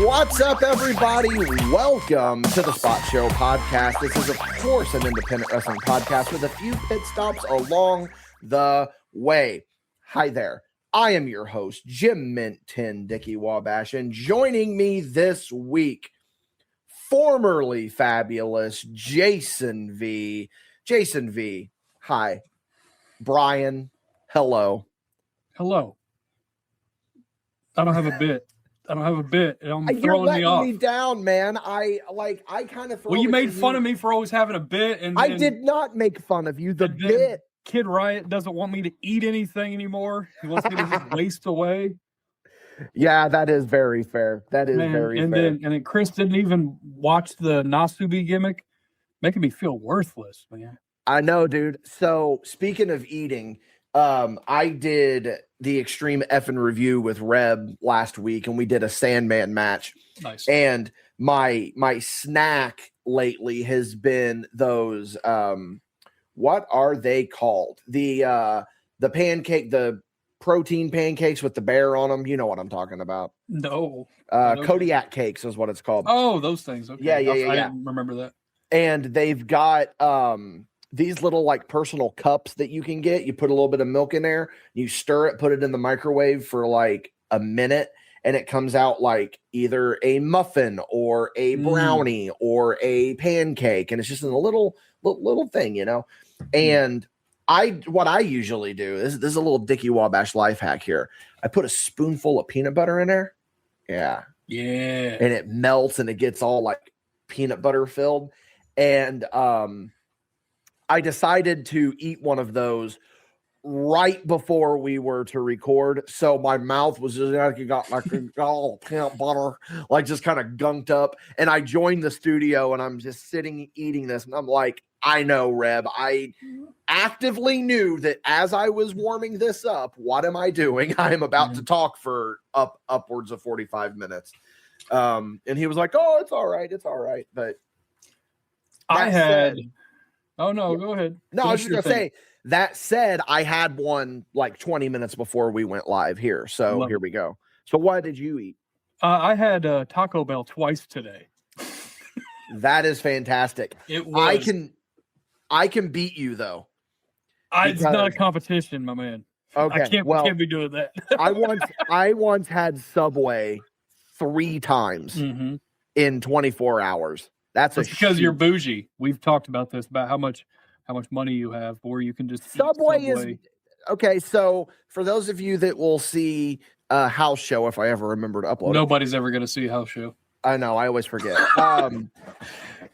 What's up, everybody? Welcome to the Spot Show podcast. This is, of course, an independent wrestling podcast with a few pit stops along the way. Hi there. I am your host, Jim Mint 10 Dickie Wabash, and joining me this week, formerly fabulous Jason V. Jason V. Hi. Brian. Hello. Hello. I don't have a bit. I'm You're throwing me off. me down, man. I kind of. Well, you made fun of me for always having a bit, and I did not make fun of you. The bit. Kid Riot doesn't want me to eat anything anymore. He wants me to just waste away. Yeah, that is very fair. That is very fair. Then Chris didn't even watch the Nasubi gimmick, making me feel worthless, man. I know, dude. So speaking of eating, I did the Extreme Effin' Review with Reb last week, and we did a Sandman match. Nice. And my snack lately has been those what are they called? The pancake, the protein pancakes with the bear on them. You know what I'm talking about. No. Kodiak cakes is what it's called. Oh, those things. Okay. Yeah. I didn't remember that. And they've got these little like personal cups that you can get. You put a little bit of milk in there, you stir it, put it in the microwave for like a minute, and it comes out like either a muffin or a brownie or a pancake. And it's just in a little thing, you know? And what I usually do is this is a little Dickie Wabash life hack here. I put a spoonful of peanut butter in there. Yeah. Yeah. And it melts and it gets all like peanut butter filled. And I decided to eat one of those right before we were to record. So my mouth was just like it got like all peanut butter, like just kind of gunked up. And I joined the studio and I'm just sitting eating this. And I'm like, I know, Reb. I actively knew that as I was warming this up, what am I doing? I am about to talk for upwards of 45 minutes. And he was like, oh, it's all right. It's all right. But I had... Oh, no, go ahead. No, I was just going to say, that said, I had one like 20 minutes before we went live here. So here we go. So what did you eat? I had Taco Bell twice today. That is fantastic. It was. I can beat you, though. It's not a competition, my man. Okay, I can't be doing that. I once had Subway 3 times in 24 hours. That's because you're bougie. We've talked about this, about how much money you have, or you can just Subway is okay. So for those of you that will see a house show, if I ever remember to upload, nobody's ever going to see a house show. I know. I always forget.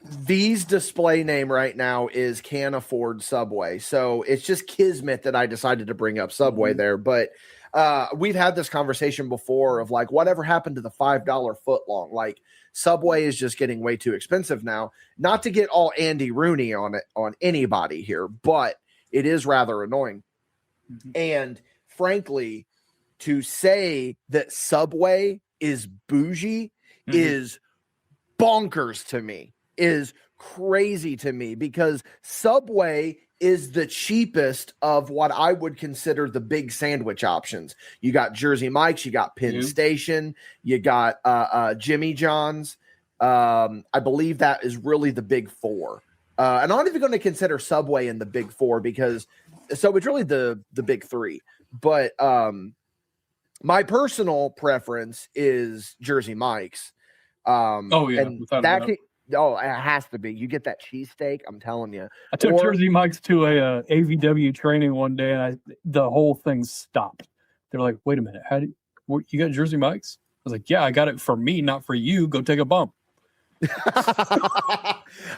V's display name right now is Can't Afford Subway. So it's just kismet that I decided to bring up Subway there. But we've had this conversation before of like, whatever happened to the $5 foot long? Like, Subway is just getting way too expensive now. Not to get all Andy Rooney on anybody here, but it is rather annoying. And frankly, to say that Subway is bougie is bonkers to me, is crazy to me, because Subway is the cheapest of what I would consider the big sandwich options. You got Jersey Mike's, you got Penn Station, you got Jimmy John's. I believe that is really the big 4. And I'm not even going to consider Subway in the big 4 because so it's really the big 3. But my personal preference is Jersey Mike's. And it has to be. You get that cheesesteak, I'm telling you. I took Jersey Mike's to a AVW training one day, and the whole thing stopped. They're like, "Wait a minute, you got Jersey Mike's?" I was like, "Yeah, I got it for me, not for you. Go take a bump."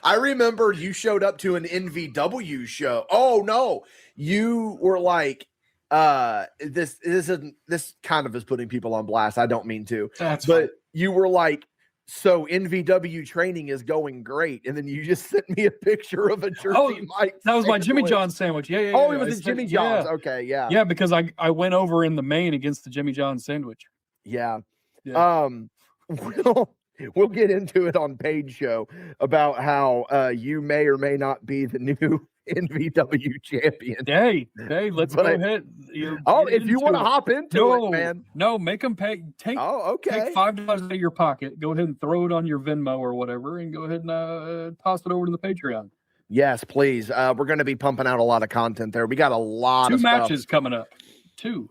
I remember you showed up to an NVW show. Oh no, you were like, "This kind of is putting people on blast." I don't mean to, you were like, so NVW training is going great, and then you just sent me a picture of a Jersey Mike's. That was my Jimmy John's sandwich. Yeah. It was a Jimmy John's. Yeah. Okay, yeah. Yeah, because I went over in the main against the Jimmy John's sandwich. Yeah. We'll get into it on Page Show about how you may or may not be the new NVW champion. Hey, let's go ahead. If you want to hop into it, man. No, make them pay. Take $5 out of your pocket. Go ahead and throw it on your Venmo or whatever, and go ahead and toss it over to the Patreon. Yes, please. We're going to be pumping out a lot of content there. We got a lot of Two matches coming up. Two.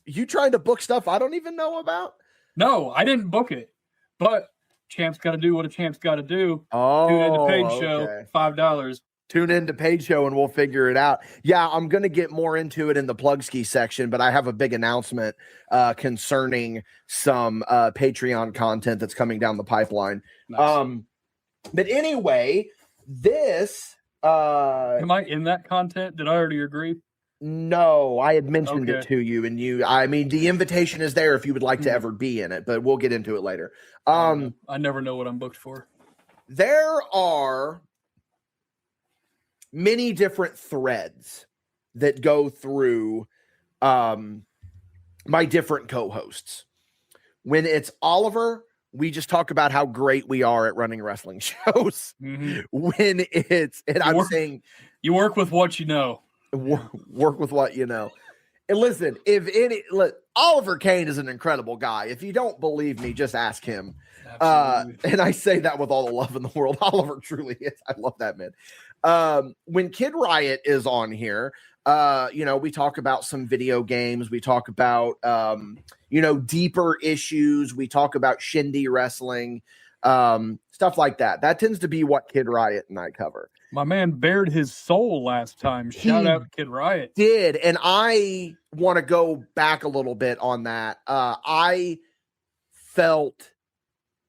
You trying to book stuff I don't even know about? No, I didn't book it, but champ's got to do what a champ's got to do. Oh, tune into Paid Show, $5. Tune into Paid Show and we'll figure it out. Yeah, I'm going to get more into it in the plug ski section, but I have a big announcement concerning some Patreon content that's coming down the pipeline. Nice. But anyway, this am I in that content? Did I already agree? No, I had mentioned it to you, and the invitation is there if you would like to ever be in it, but we'll get into it later. I never know what I'm booked for. There are many different threads that go through my different co-hosts. When it's Oliver, we just talk about how great we are at running wrestling shows. Mm-hmm. When it's, and saying, you work with what you know. Work with what you know. And listen, Oliver Kane is an incredible guy. If you don't believe me, just ask him. And I say that with all the love in the world. Oliver truly is. I love that man. When Kid Riot is on here, we talk about some video games. We talk about, deeper issues. We talk about shindy wrestling, stuff like that. That tends to be what Kid Riot and I cover. My man bared his soul last time. Shout out Kid Riot. Did, and I want to go back a little bit on that. I felt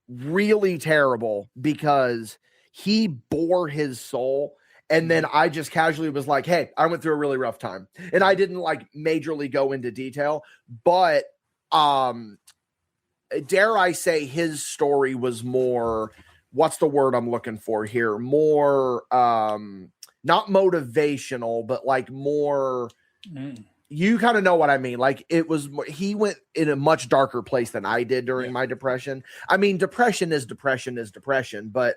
really terrible because he bore his soul, and then I just casually was like, hey, I went through a really rough time. And I didn't majorly go into detail, but dare I say his story was more, what's the word I'm looking for here? More, not motivational, but more, you kind of know what I mean. It was, he went in a much darker place than I did during my depression. I mean, depression is depression, but,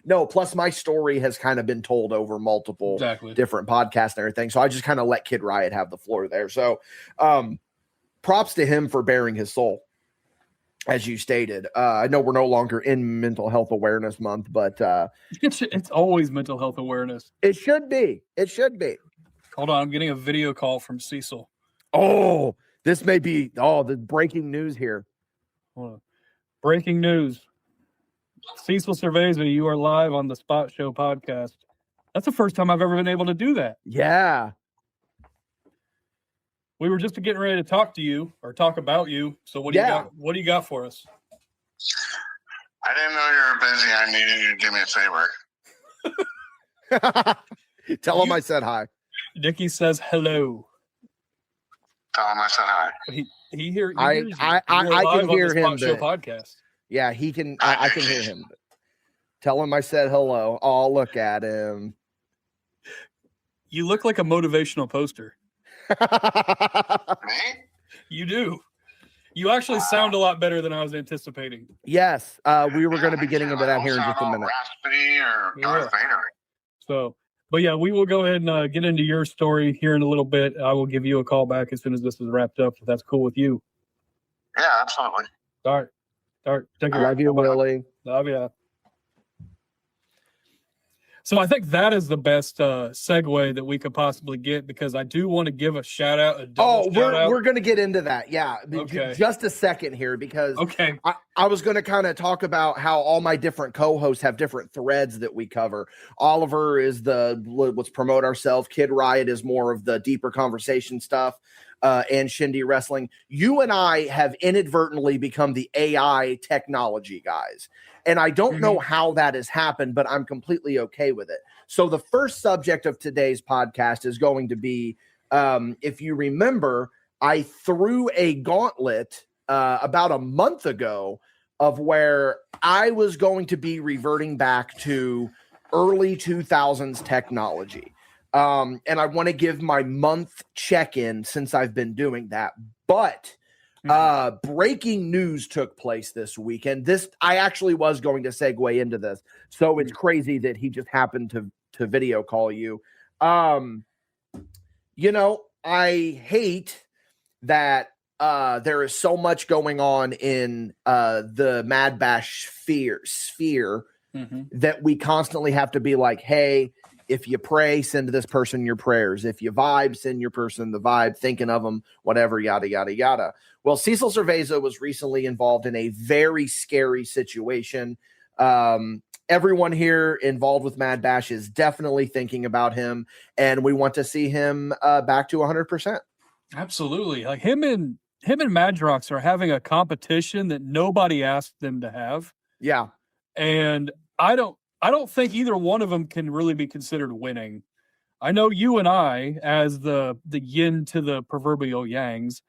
no, plus my story has kind of been told over multiple different podcasts and everything. So I just kind of let Kid Riot have the floor there. So, props to him for bearing his soul. As you stated, I know we're no longer in Mental Health Awareness Month, but it's always mental health awareness. It should be. Hold on, I'm getting a video call from Cecil. Oh, this may be the breaking news here. Hold on. Breaking news. Cecil surveys me. You are live on the Spot Show podcast. That's the first time I've ever been able to do that. Yeah. We were just getting ready to talk to you or talk about you. So what do you got? What do you got for us? I didn't know you were busy. I needed you to do me a favor. Tell him I said hi. Dickie says hello. Tell him I said hi. He hears. I can hear him. Show podcast. Yeah, he can. I can hear him. Tell him I said hello. Oh, look at him. You look like a motivational poster. Me? You do. You actually sound a lot better than I was anticipating. Yes, we were going to be getting into that here in just a minute. Raspy or Darth Vader. So, but yeah, we will go ahead and get into your story here in a little bit. I will give you a call back as soon as this is wrapped up, if that's cool with you. Yeah, absolutely. All right. Take care. Love you, Willie. Love you. So I think that is the best segue that we could possibly get, because I do want to give a shout out. We're going to get into that. Yeah. Okay. Just a second here, because I was going to kind of talk about how all my different co-hosts have different threads that we cover. Oliver is let's promote ourselves. Kid Riot is more of the deeper conversation stuff. And shindy wrestling. You and I have inadvertently become the AI technology guys. And I don't know how that has happened, but I'm completely okay with it. So the first subject of today's podcast is going to be, if you remember, I threw a gauntlet about a month ago of where I was going to be reverting back to early 2000s technology. And I want to give my month check-in since I've been doing that. But Breaking news took place this week, and I actually was going to segue into this, so it's crazy that he just happened to video call you. I hate that there is so much going on in the MadBash sphere that we constantly have to be like, hey, if you pray, send to this person your prayers. If you vibe, send your person the vibe, thinking of them, whatever, yada, yada, yada. Well, Cecil Cerveza was recently involved in a very scary situation. Everyone here involved with MadBash is definitely thinking about him, and we want to see him back to 100%. Absolutely. Like him and Madrox are having a competition that nobody asked them to have. Yeah. And I don't think either one of them can really be considered winning. I know you and I, as the yin to the proverbial yangs,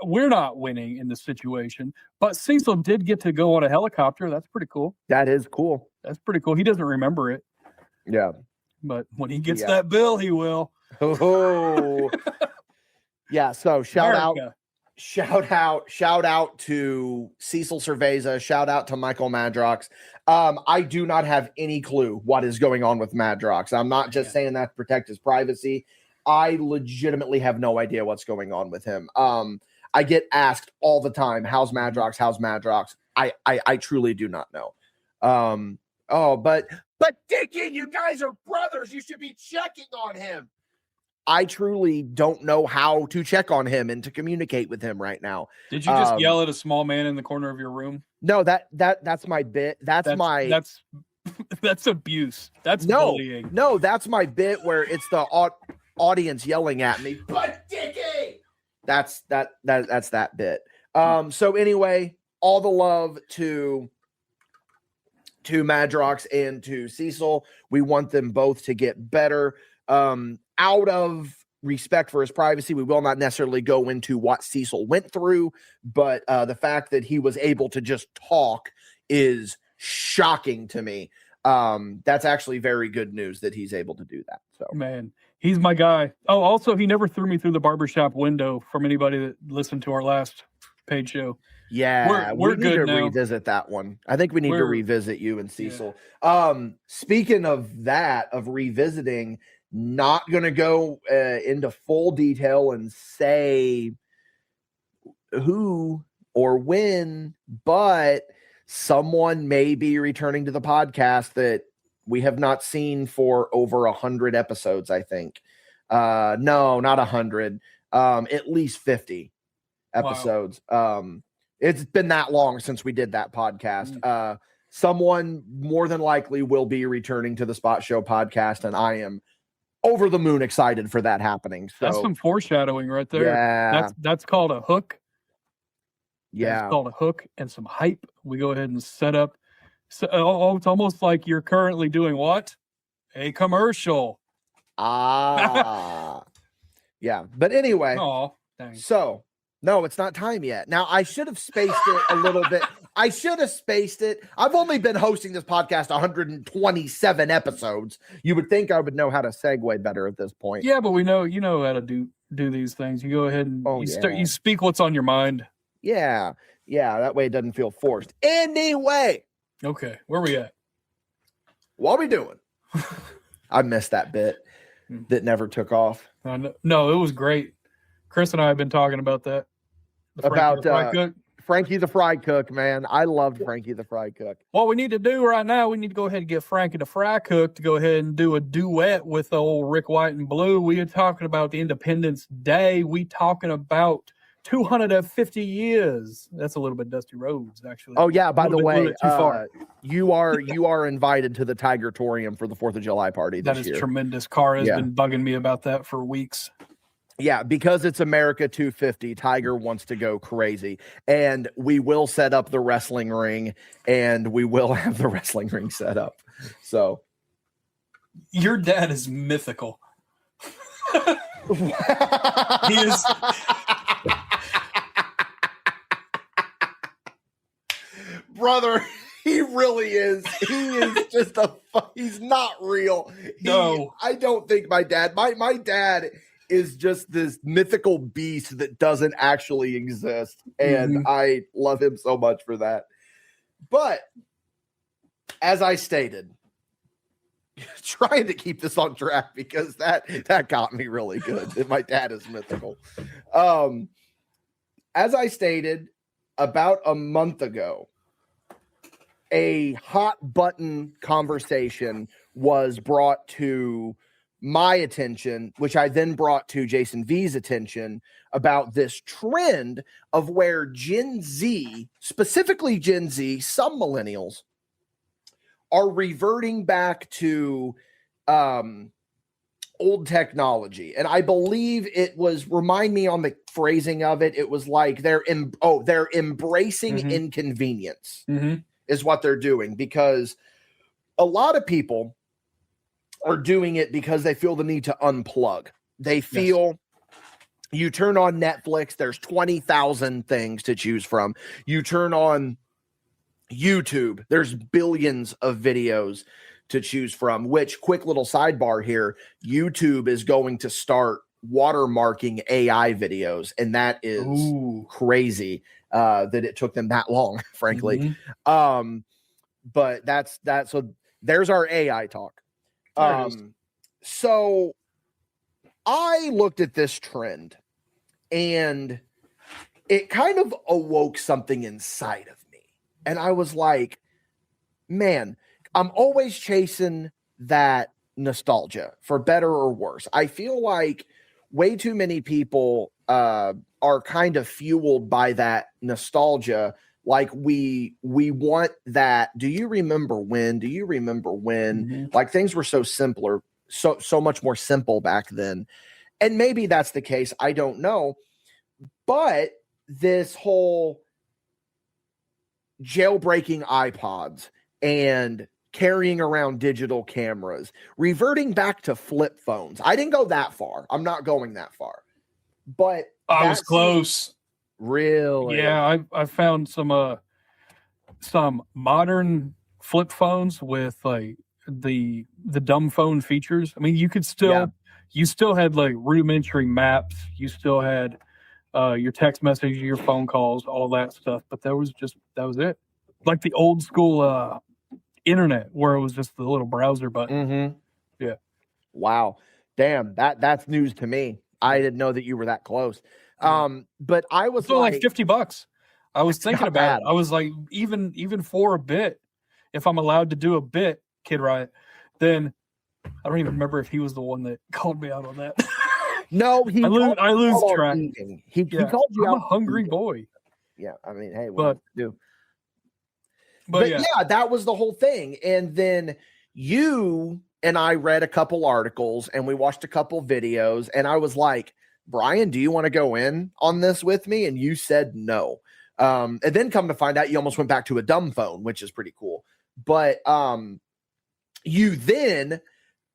we're not winning in this situation. But Cecil did get to go on a helicopter. That's pretty cool. That is cool. That's pretty cool. He doesn't remember it. Yeah. But when he gets that bill, he will. Oh. Yeah. So shout out to Cecil Cerveza. Shout out to Michael Madrox. I do not have any clue what is going on with Madrox. I'm not just saying that to protect his privacy. I legitimately have no idea what's going on with him. I get asked all the time, how's Madrox? How's Madrox? I truly do not know. But Dickie, you guys are brothers. You should be checking on him. I truly don't know how to check on him and to communicate with him right now. Did you just yell at a small man in the corner of your room? No, that's my bit. That's abuse. That's bullying. No, that's my bit where it's the audience yelling at me. But Dickie, that's that bit. So anyway, all the love to Madrox and to Cecil. We want them both to get better. Out of respect for his privacy, we will not necessarily go into what Cecil went through, but the fact that he was able to just talk is shocking to me. That's actually very good news that he's able to do that. So, man, he's my guy. Oh, also, he never threw me through the barbershop window, from anybody that listened to our last paid show. Yeah, we're we good need to now. revisit that one. I think we need to revisit you and Cecil. Yeah. Speaking of that, of revisiting, not going to go into full detail and say who or when, but someone may be returning to the podcast that we have not seen for over 100 episodes, I think. No, not 100. At least 50 episodes. Wow. It's been that long since we did that podcast. Someone more than likely will be returning to the Spot Show podcast, and I am over the moon excited for that happening. So that's some foreshadowing right there. Yeah. That's called a hook. Yeah. It's called a hook and some hype. We go ahead and set up. So, it's almost like you're currently doing what? A commercial. Yeah. But anyway. Oh, dang. So, no, it's not time yet. Now, I should have spaced it a little bit. I've only been hosting this podcast 127 episodes. You would think I would know how to segue better at this point. Yeah, but you know how to do these things. You go ahead and you speak what's on your mind. Yeah. That way it doesn't feel forced. Anyway. Okay, where are we at? What are we doing? I missed that bit that never took off. No, it was great. Chris and I have been talking about that. Frankie the Fry Cook, man. I loved Frankie the Fry Cook. What we need to do right now, we need to go ahead and get Frankie the Fry Cook to go ahead and do a duet with the old Rick White and Blue. We are talking about the Independence Day. We talking about 250 years. That's a little bit Dusty Rhodes, actually. Oh yeah. By the way, too far. You are invited to the Tiger-torium for the 4th of July party this year. That is tremendous. Cara has been bugging me about that for weeks. Yeah, because it's America 250, Tiger wants to go crazy. And we will set up the wrestling ring, and we will have the wrestling ring set up. So your dad is mythical. He is. Brother, he really is. He is just he's not real. No. I don't think my dad is just this mythical beast that doesn't actually exist. And I love him so much for that. But as I stated, trying to keep this on track because that got me really good. That my dad is mythical. As I stated, about a month ago, a hot button conversation was brought to my attention, which I then brought to Jason V's attention, about this trend of where Gen Z, specifically Gen Z, some millennials, are reverting back to old technology. And I believe it was, remind me on the phrasing of it, it was like they're embracing inconvenience is what they're doing, because a lot of people are doing it because they feel the need to unplug. They feel you turn on Netflix, there's 20,000 things to choose from. You turn on YouTube, there's billions of videos to choose from, which, quick little sidebar here, YouTube is going to start watermarking AI videos, and that is crazy that it took them that long, frankly. But that's that. So there's our AI talk. So I looked at this trend and it kind of awoke something inside of me. And I was like, man, I'm always chasing that nostalgia, for better or worse. I feel like way too many people are kind of fueled by that nostalgia. Like we want that. Do you remember when? Do you remember when? Like things were so simpler, so much more simple back then. And maybe that's the case. I don't know. But this whole jailbreaking iPods and carrying around digital cameras, reverting back to flip phones. I didn't go that far. I'm not going that far. But I was close. Really? Yeah, I found some modern flip phones with like the dumb phone features. I mean, you could still you still had like rudimentary maps. You still had your text messages, your phone calls, all that stuff. But that was it. Like the old school internet where it was just the little browser button. Yeah. Wow. Damn, that's news to me. I didn't know that you were that close. But I was like $50. I was thinking about it. I was like, even for a bit, if I'm allowed to do a bit, Kid Riot, then I don't even remember if he was the one that called me out on that. No, I lose track. He called you out. I'm a hungry boy. Yeah, I mean, hey, what do? But yeah, that was the whole thing. And then you and I read a couple articles and we watched a couple videos, and I was like, Brian, do you want to go in on this with me? And you said no. And then come to find out, you almost went back to a dumb phone, which is pretty cool. But you then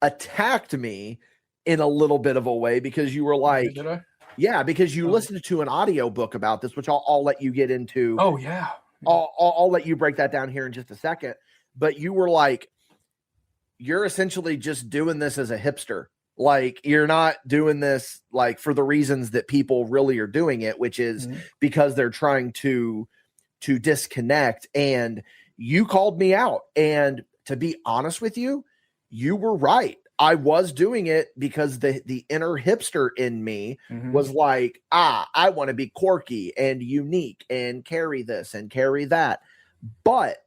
attacked me in a little bit of a way because you were like, did I? Yeah, because you listened to an audio book about this, which I'll let you get into. Oh, yeah. I'll let you break that down here in just a second. But you were like, you're essentially just doing this as a hipster. Like, you're not doing this like for the reasons that people really are doing it, which is because they're trying to disconnect. And you called me out. And to be honest with you, you were right. I was doing it because the inner hipster in me was like, I want to be quirky and unique and carry this and carry that. But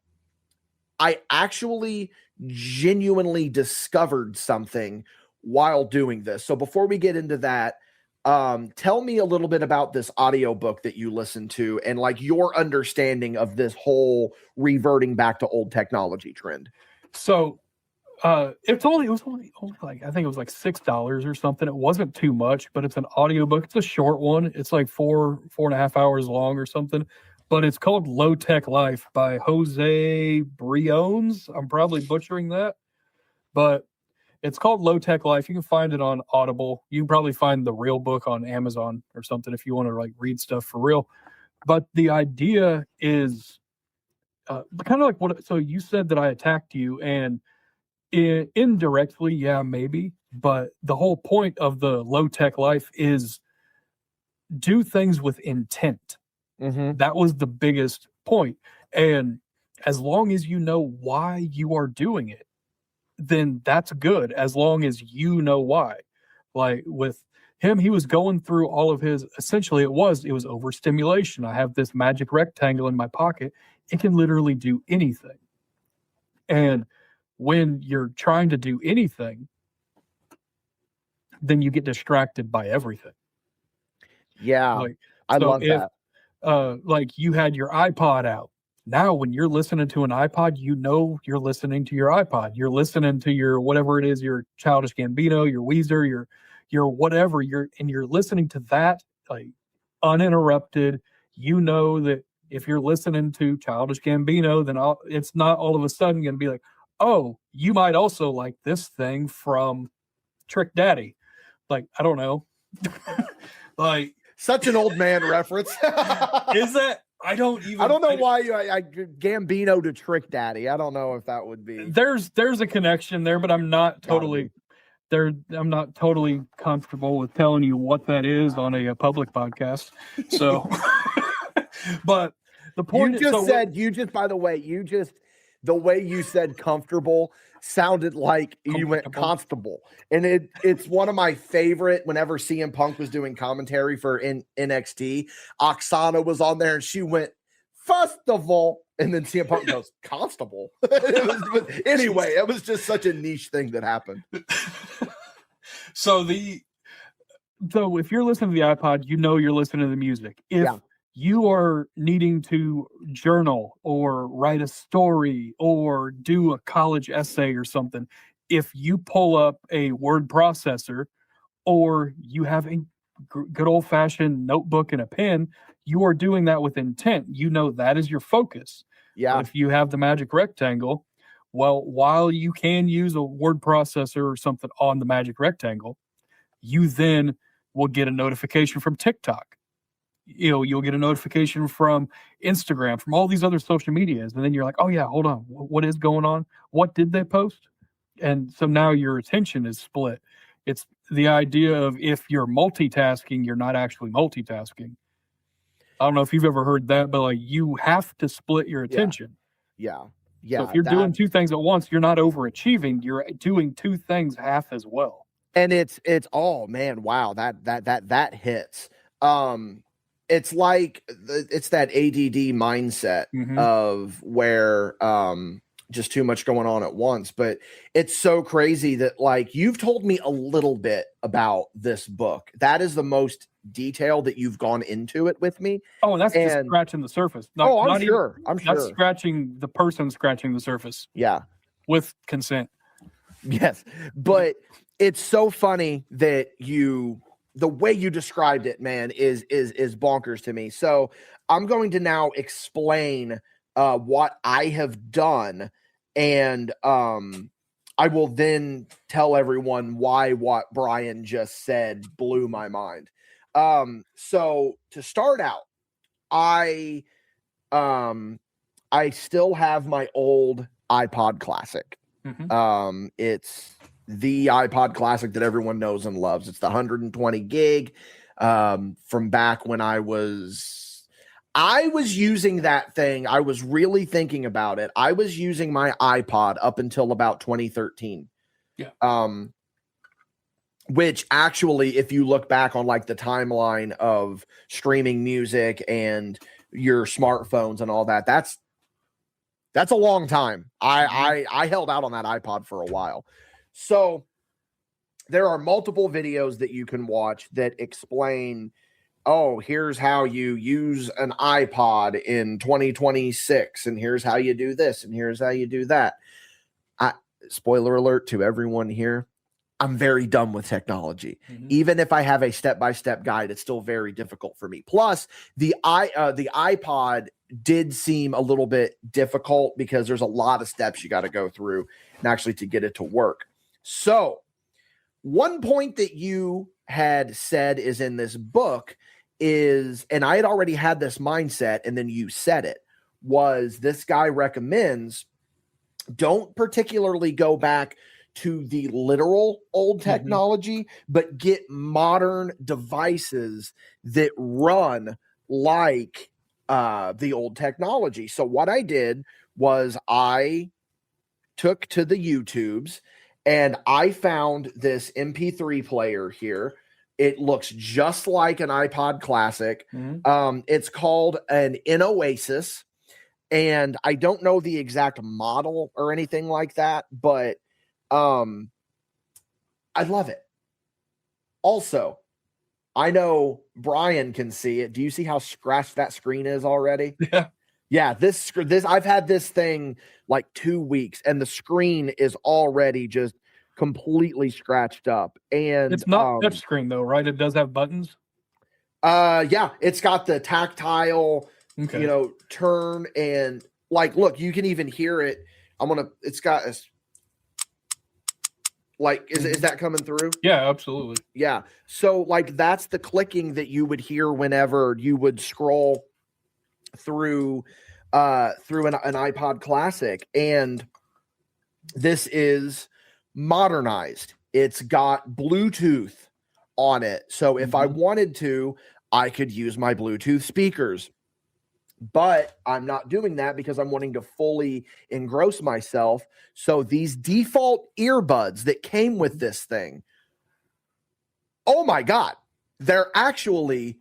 I actually genuinely discovered something while doing this. So before we get into that, tell me a little bit about this audiobook that you listened to and like your understanding of this whole reverting back to old technology trend. So it was only like, I think it was like $6 or something. It wasn't too much, but it's an audiobook. It's a short one. It's like 4.5 hours long or something, but it's called Low Tech Life by Jose Briones. I'm probably butchering that, but it's called Low Tech Life. You can find it on Audible. You can probably find the real book on Amazon or something if you want to like read stuff for real. But the idea is kind of like so you said that I attacked you, and indirectly, yeah, maybe. But the whole point of the low tech life is do things with intent. Mm-hmm. That was the biggest point. And as long as you know why you are doing it, then that's good, as long as you know why. Like with him, he was going through all of his, essentially it was overstimulation. I have this magic rectangle in my pocket. It can literally do anything. And when you're trying to do anything, then you get distracted by everything. Yeah. Like, I love that. Like you had your iPod out. Now, when you're listening to an iPod, you know you're listening to your iPod. You're listening to your whatever it is, your Childish Gambino, your Weezer, your whatever. You're listening to that like uninterrupted. You know that if you're listening to Childish Gambino, then it's not all of a sudden going to be like, oh, you might also like this thing from Trick Daddy. Like, I don't know. Like, such an old man reference. Is that? I don't know why I Gambino to Trick Daddy. I don't know if that would be. There's a connection there, but I'm not totally comfortable with telling you what that is on a public podcast. So, but the point by the way, the way you said comfortable sounded like you went constable. And it's one of my favorite whenever CM Punk was doing commentary for NXT. Oksana was on there and she went, festival. And then CM Punk goes, constable. Anyway, it was just such a niche thing that happened. So if you're listening to the iPod, you know you're listening to the music. If you are needing to journal or write a story or do a college essay or something, if you pull up a word processor or you have a good old-fashioned notebook and a pen, you are doing that with intent. You know that is your focus. Yeah. But if you have the magic rectangle, well, while you can use a word processor or something on the magic rectangle, you then will get a notification from TikTok. You'll get a notification from Instagram, from all these other social medias. And then you're like, oh yeah, hold on. What is going on? What did they post? And so now your attention is split. It's the idea of if you're multitasking, you're not actually multitasking. I don't know if you've ever heard that, but like you have to split your attention. Yeah. So if you're doing two things at once, you're not overachieving. You're doing two things half as well. And it's oh man, wow, that hits. It's like it's that ADD mindset of where just too much going on at once. But it's so crazy that like you've told me a little bit about this book. That is the most detail that you've gone into it with me. Oh, and that's just scratching the surface. I'm sure. That's scratching the person scratching the surface. Yeah. With consent. Yes. But it's so funny that the way you described it, man, is bonkers to me. So I'm going to now explain what I have done, and I will then tell everyone why what Brian just said blew my mind. So to start out, I still have my old iPod Classic. It's the iPod Classic that everyone knows and loves. It's the 120 gig from back when I was using that thing. I was really thinking about it. I was using my iPod up until about 2013. Yeah. Which actually, if you look back on like the timeline of streaming music and your smartphones and all that, that's a long time. I held out on that iPod for a while. So there are multiple videos that you can watch that explain, oh, here's how you use an iPod in 2026, and here's how you do this, and here's how you do that. Spoiler alert to everyone here, I'm very dumb with technology. Even if I have a step-by-step guide, it's still very difficult for me. Plus, the iPod did seem a little bit difficult because there's a lot of steps you got to go through and actually to get it to work. So one point that you had said is in this book is, and I had already had this mindset, and then you said it, was this guy recommends don't particularly go back to the literal old technology, but get modern devices that run like the old technology. So what I did was I took to the YouTubes and I found this MP3 player here. It looks just like an iPod Classic. It's called an Oasis, and I don't know the exact model or anything like that, but I love it. Also, I know Brian can see it. Do you see how scratched that screen is already? Yeah. This I've had this thing like 2 weeks, and the screen is already just completely scratched up. And it's not touch screen though, right? It does have buttons. Yeah, it's got the tactile, turn, and like, look, you can even hear it. It's got a, like, is that coming through? Yeah, absolutely. Yeah. So like, that's the clicking that you would hear whenever you would scroll through an iPod Classic. And this is modernized. It's got Bluetooth on it. So if I wanted to, I could use my Bluetooth speakers. But I'm not doing that because I'm wanting to fully engross myself. So these default earbuds that came with this thing, oh my God, they're actually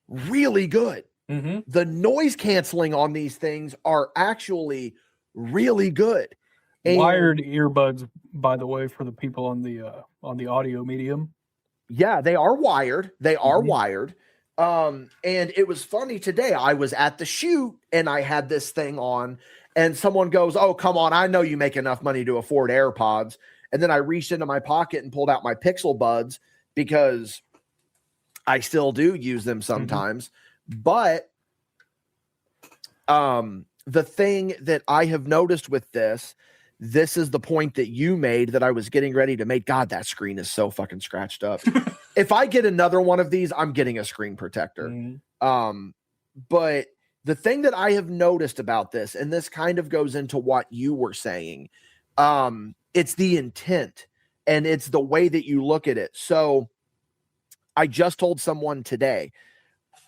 really good. The noise canceling on these things are actually really good. And wired earbuds, by the way, for the people on the audio medium. Yeah, they are wired. They are wired. And it was funny today. I was at the shoot and I had this thing on, and someone goes, "Oh, come on. I know you make enough money to afford AirPods." And then I reached into my pocket and pulled out my Pixel Buds because I still do use them sometimes. But the thing that I have noticed with this is the point that you made that I was getting ready to make. God, that screen is so fucking scratched up. If I get another one of these, I'm getting a screen protector. But the thing that I have noticed about this, and this kind of goes into what you were saying, it's the intent and it's the way that you look at it. So I just told someone today,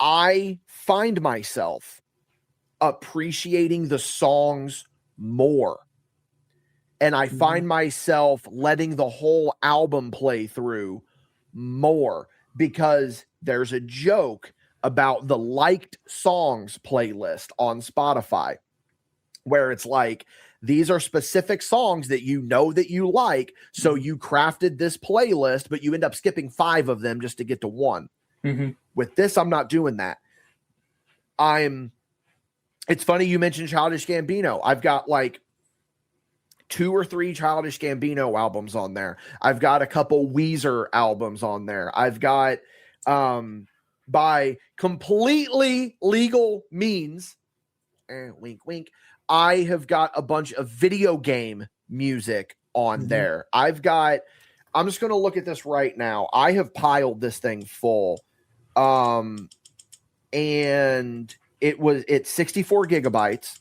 I find myself appreciating the songs more. And I find myself letting the whole album play through more because there's a joke about the liked songs playlist on Spotify where it's like, these are specific songs that you know that you like. So you crafted this playlist, but you end up skipping 5 of them just to get to 1. With this, I'm not doing that. It's funny you mentioned Childish Gambino. I've got like 2 or 3 Childish Gambino albums on there. I've got a couple Weezer albums on there. I've got, by completely legal means, wink, wink, I have got a bunch of video game music on there. I'm just going to look at this right now. I have piled this thing full. And it's 64 gigabytes.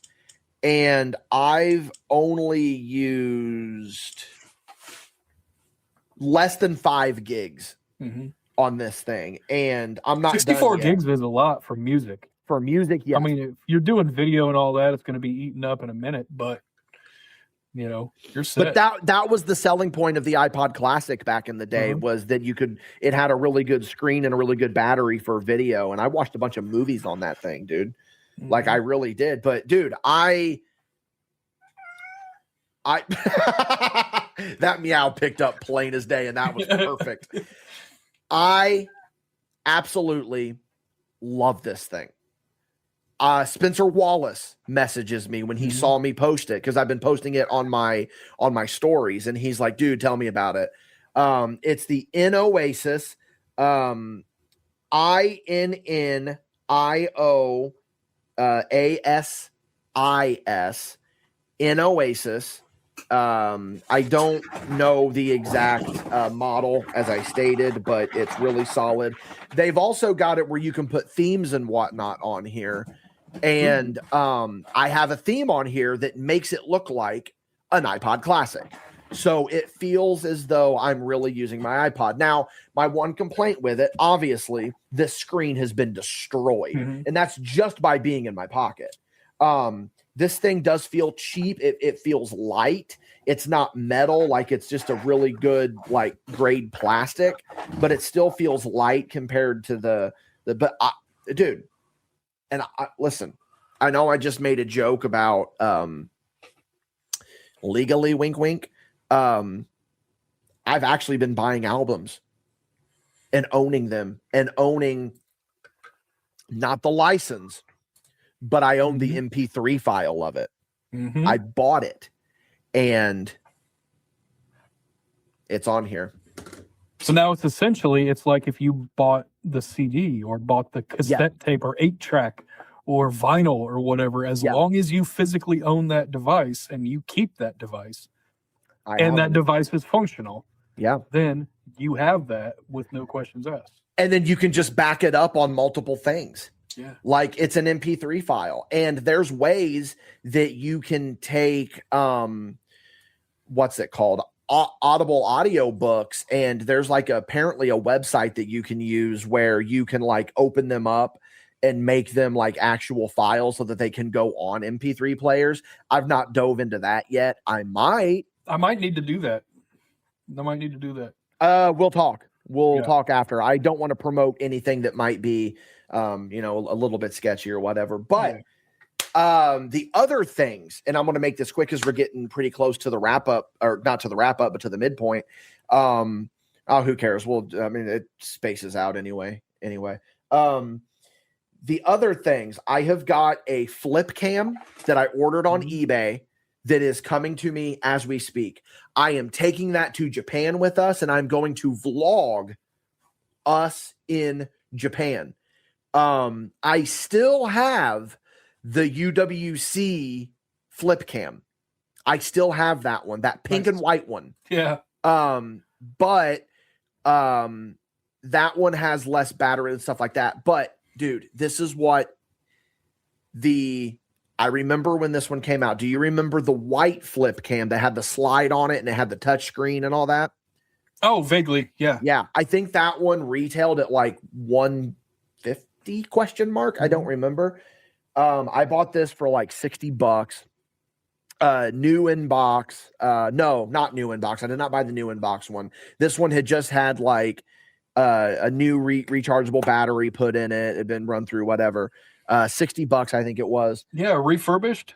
And I've only used less than 5 gigs on this thing. And I'm not 64 gigs is a lot for music. For music, yeah. I mean, if you're doing video and all that, it's going to be eaten up in a minute, but you're set. But that was the selling point of the iPod Classic back in the day, was that it had a really good screen and a really good battery for video. And I watched a bunch of movies on that thing, dude. Like I really did. But dude, I that meow picked up plain as day, and that was perfect. I absolutely love this thing. Spencer Wallace messages me when he saw me post it, because I've been posting it on my stories, and he's like, "Dude, tell me about it." It's the Oasis, INNIOASIS, Oasis. I don't know the exact model, as I stated, but it's really solid. They've also got it where you can put themes and whatnot on here. And I have a theme on here that makes it look like an iPod Classic. So it feels as though I'm really using my iPod. Now, my one complaint with it, obviously, this screen has been destroyed. And that's just by being in my pocket. This thing does feel cheap. It feels light. It's not metal, like it's just a really good like grade plastic, but it still feels light compared to the dude. And listen, I know I just made a joke about legally wink wink. I've actually been buying albums and owning them and owning not the license, but I own the MP3 file of it. I bought it and it's on here. So now it's essentially, it's like if you bought the CD or bought the cassette tape or 8-track or vinyl or whatever, as long as you physically own that device and you keep that device and that device is functional, then you have that with no questions asked. And then you can just back it up on multiple things. Yeah. Like it's an MP3 file. And there's ways that you can take, what's it called? Audible audio books. And there's like apparently a website that you can use where you can like open them up and make them like actual files so that they can go on MP3 players. I've not dove into that yet. I might need to do that. We'll talk. We'll talk after. I don't want to promote anything that might be a little bit sketchy or whatever. But the other things, and I'm going to make this quick because we're getting pretty close to the wrap up, or not to the wrap up, but to the midpoint. Who cares? It spaces out anyway. The other things, I have got a flip cam that I ordered on eBay that is coming to me as we speak. I am taking that to Japan with us, and I'm going to vlog us in Japan. I still have the UWC flip cam. I still have that one, that pink and white one. Yeah. But that one has less battery and stuff like that. But dude, this is what I remember when this one came out. Do you remember the white flip cam that had the slide on it and it had the touch screen and all that? Oh, vaguely. Yeah. Yeah. I think that one retailed at like $150 ? I don't remember. I bought this for like $60. New in box. No, not new in box. I did not buy the new in box one. This one had just had like a new rechargeable battery put in it. It had been run through whatever. $60, I think it was. Yeah, refurbished.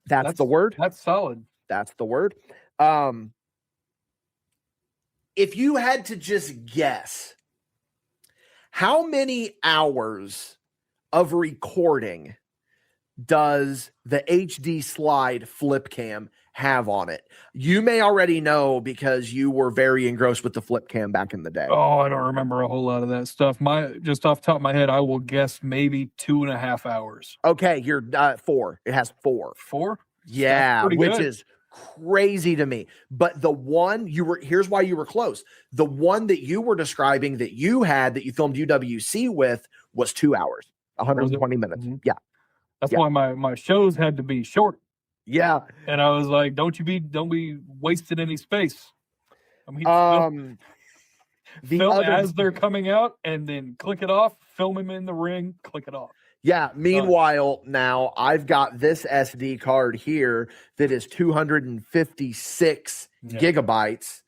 That's the word. That's solid. That's the word. If you had to just guess, how many hours of recording does the HD slide flip cam have on it? You may already know because you were very engrossed with the flip cam back in the day. Oh, I don't remember a whole lot of that stuff. Just off the top of my head, I will guess maybe 2.5 hours. Okay, you're 4. It has 4. 4? Yeah, which is crazy to me. But the one here's why you were close. The one that you were describing that you had that you filmed UWC with was 2 hours, 120 minutes. Mm-hmm. Yeah. That's why my shows had to be short. Yeah. And I was like, don't be wasting any space. I mean, film as they're coming out and then click it off, film them in the ring, click it off. Yeah. Meanwhile, now I've got this SD card here that is 256 gigabytes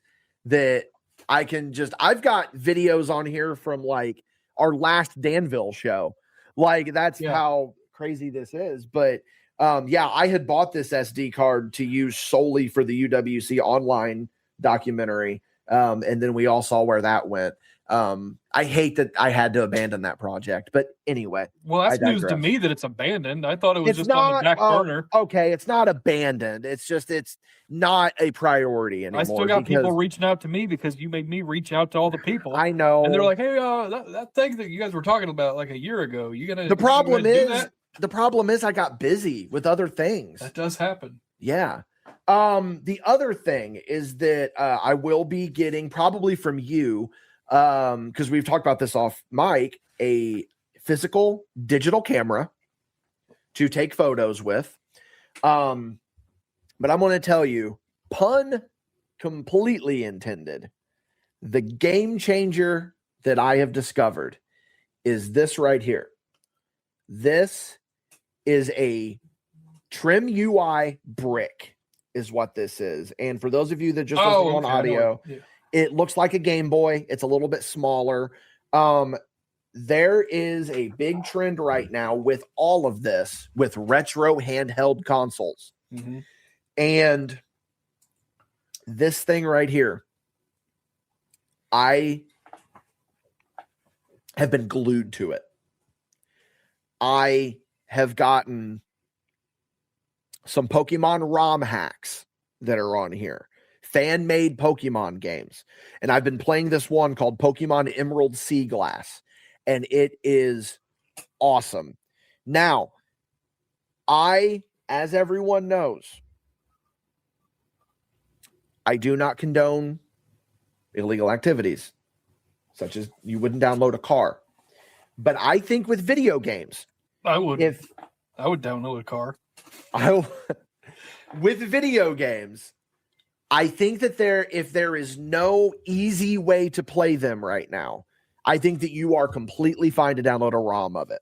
that I can I've got videos on here from like our last Danville show. Like that's how crazy this is. But I had bought this SD card to use solely for the UWC online documentary. And then we all saw where that went. I hate that I had to abandon that project, but anyway. Well, that's news to me that it's abandoned. I thought it was on the back burner. Okay, it's not abandoned. It's just it's not a priority anymore. I still got people reaching out to me because you made me reach out to all the people. I know, and they're like, "Hey, that thing that you guys were talking about like a year ago, you gonna?" The problem is I got busy with other things. That does happen. Yeah. The other thing is that I will be getting probably from you. Because we've talked about this off mic, a physical digital camera to take photos with. But I'm going to tell you, pun completely intended. The game changer that I have discovered is this right here. This is a trim UI brick is what this is. And for those of you that just listen on audio, it looks like a Game Boy. It's a little bit smaller. There is a big trend right now with all of this, with retro handheld consoles. Mm-hmm. And this thing right here, I have been glued to it. I have gotten some Pokemon ROM hacks that are on here. Fan-made Pokemon games. And I've been playing this one called Pokemon Emerald Sea Glass. And it is awesome. Now, as everyone knows, I do not condone illegal activities, such as you wouldn't download a car. But I think with video games, I would download a car. With video games, I think that if there is no easy way to play them right now, I think that you are completely fine to download a ROM of it.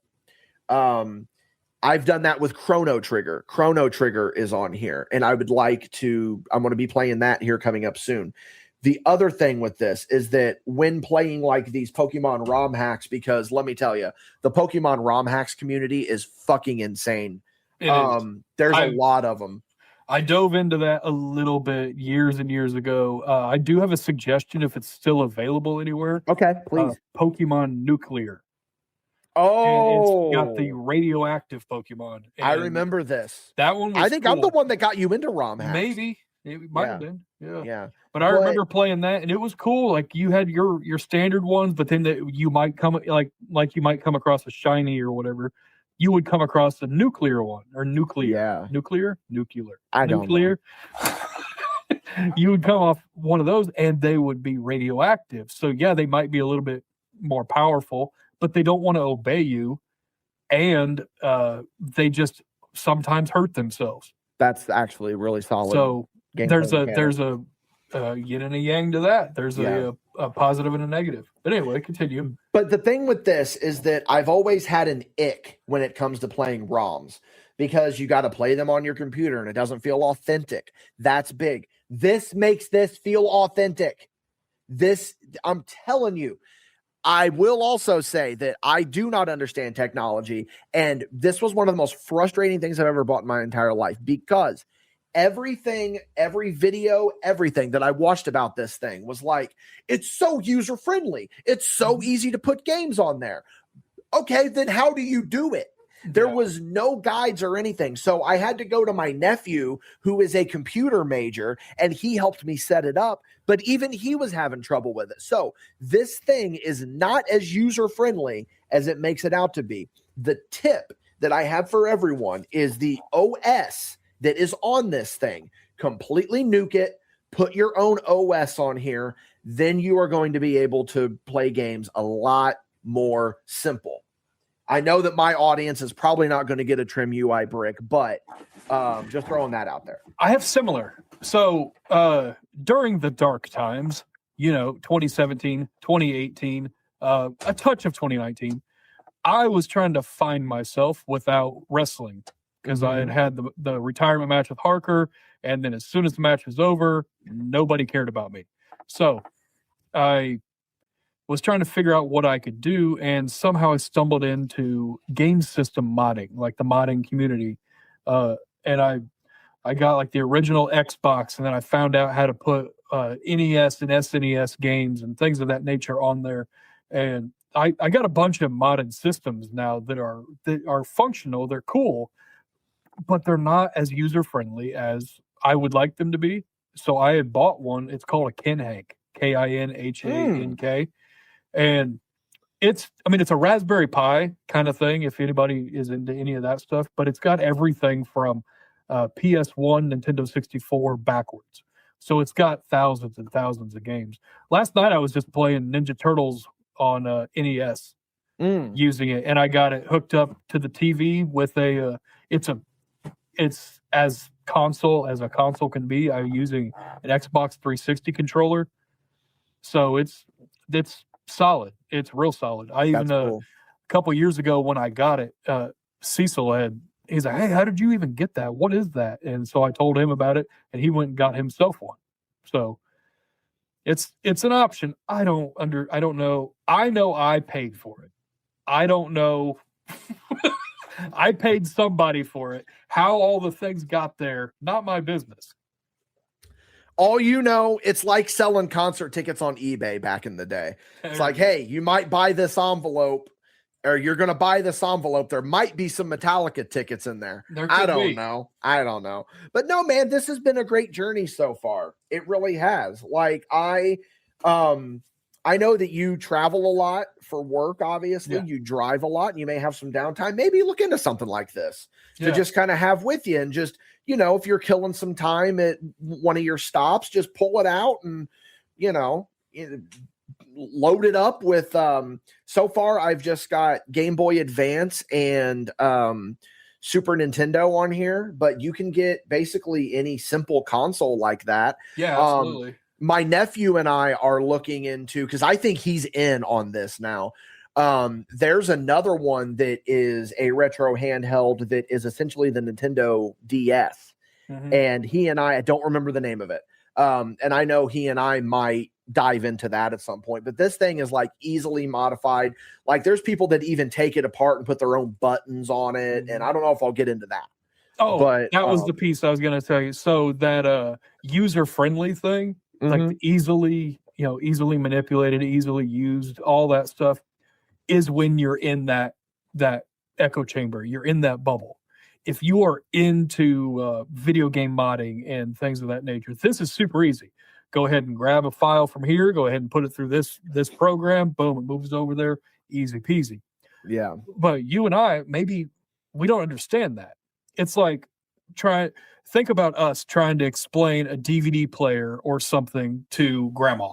I've done that with Chrono Trigger. Chrono Trigger is on here, and I'm going to be playing that here coming up soon. The other thing with this is that when playing like these Pokemon ROM hacks, because let me tell you, the Pokemon ROM hacks community is fucking insane. There's a lot of them. I dove into that a little bit years and years ago. I do have a suggestion if it's still available anywhere. Okay, please. Pokemon Nuclear. Oh, and it's got the radioactive Pokemon. I remember this. That one was I think cool. I'm the one that got you into ROM hacks. Maybe. It might have been. Yeah. But I remember playing that, and it was cool. Like you had your standard ones, but then you might come like you might come across a shiny or whatever. You would come across a nuclear one or nuclear. Yeah. Nuclear. I don't know. You would come off one of those, and they would be radioactive. So yeah, they might be a little bit more powerful, but they don't want to obey you, and they just sometimes hurt themselves. That's actually really solid. So there's a yin and a yang to that. There's a positive and a negative. But anyway, continue. But the thing with this is that I've always had an ick when it comes to playing ROMs because you got to play them on your computer and it doesn't feel authentic. That's big. This makes this feel authentic. I'm telling you. I will also say that I do not understand technology, and this was one of the most frustrating things I've ever bought in my entire life because every video, everything that I watched about this thing was like, it's so user-friendly. It's so easy to put games on there. Okay, then how do you do it? There was no guides or anything. So I had to go to my nephew, who is a computer major, and he helped me set it up. But even he was having trouble with it. So this thing is not as user-friendly as it makes it out to be. The tip that I have for everyone is the OS that is on this thing. Completely nuke it. Put your own OS on here. Then you are going to be able to play games a lot more simple. I know that my audience is probably not going to get a trim UI brick, but just throwing that out there. I have similar. So during the dark times, 2017, 2018, a touch of 2019, I was trying to find myself without wrestling because I had the retirement match with Harker, and then as soon as the match was over, nobody cared about me. So I was trying to figure out what I could do, and somehow I stumbled into game system modding, like the modding community. And I got like the original Xbox, and then I found out how to put NES and SNES games and things of that nature on there. And I got a bunch of modded systems now that are functional. They're cool, but they're not as user-friendly as I would like them to be. So I had bought one. It's called a Kinhank, Kinhank. And it's a Raspberry Pi kind of thing, if anybody is into any of that stuff, but it's got everything from PS1, Nintendo 64 backwards. So it's got thousands and thousands of games. Last night I was just playing Ninja Turtles on NES using it, and I got it hooked up to the TV with it's a it's as console as a console can be. I'm using an Xbox 360 controller, so it's solid. It's real solid. I even That's cool. a couple years ago when I got it, Cecil he's like, "Hey, how did you even get that? What is that?" And so I told him about it, and he went and got himself one. So it's an option. I don't know. I know I paid for it. I don't know. I paid somebody for it. How all the things got there, not my business. All you know, it's like selling concert tickets on eBay back in the day. It's like, hey, you might buy this envelope, or you're going to buy this envelope. There might be some Metallica tickets in there. I don't know. But no, man, this has been a great journey so far. It really has. Like, I know that you travel a lot for work, obviously. Yeah. You drive a lot, and you may have some downtime. Maybe look into something like this to just kind of have with you, and just, you know, if you're killing some time at one of your stops, just pull it out and, you know, load it up with so far I've just got Game Boy Advance and Super Nintendo on here, but you can get basically any simple console like that. Yeah, absolutely. My nephew and I are looking into, because I think he's in on this now. There's another one that is a retro handheld that is essentially the Nintendo DS. Mm-hmm. And he and I don't remember the name of it. And I know he and I might dive into that at some point, but this thing is like easily modified. Like, there's people that even take it apart and put their own buttons on it. And I don't know if I'll get into that. Oh, but that was the piece I was going to tell you. So that user-friendly thing, mm-hmm. like easily manipulated, easily used, all that stuff, is when you're in that echo chamber, you're in that bubble. If you are into video game modding and things of that nature, this is super easy. Go ahead and grab a file from here. Go ahead and put it through this program. Boom, it moves over there. Easy peasy. Yeah. But you and I, maybe we don't understand that. It's like, think about us trying to explain a DVD player or something to grandma.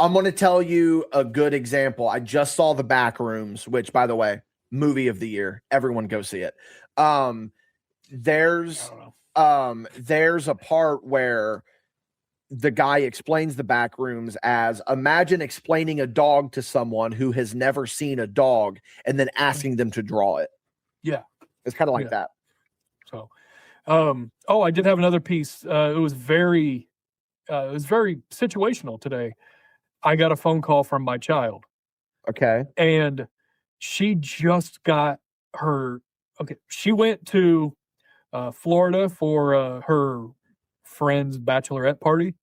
I'm going to tell you a good example. I just saw The Backrooms, which, by the way, movie of the year. Everyone go see it. There's a part where the guy explains The Backrooms as, imagine explaining a dog to someone who has never seen a dog and then asking them to draw it. Yeah. It's kind of like that. So, I did have another piece. It was very situational today. I got a phone call from my child. Okay. And she just got she went to Florida for her friend's bachelorette party.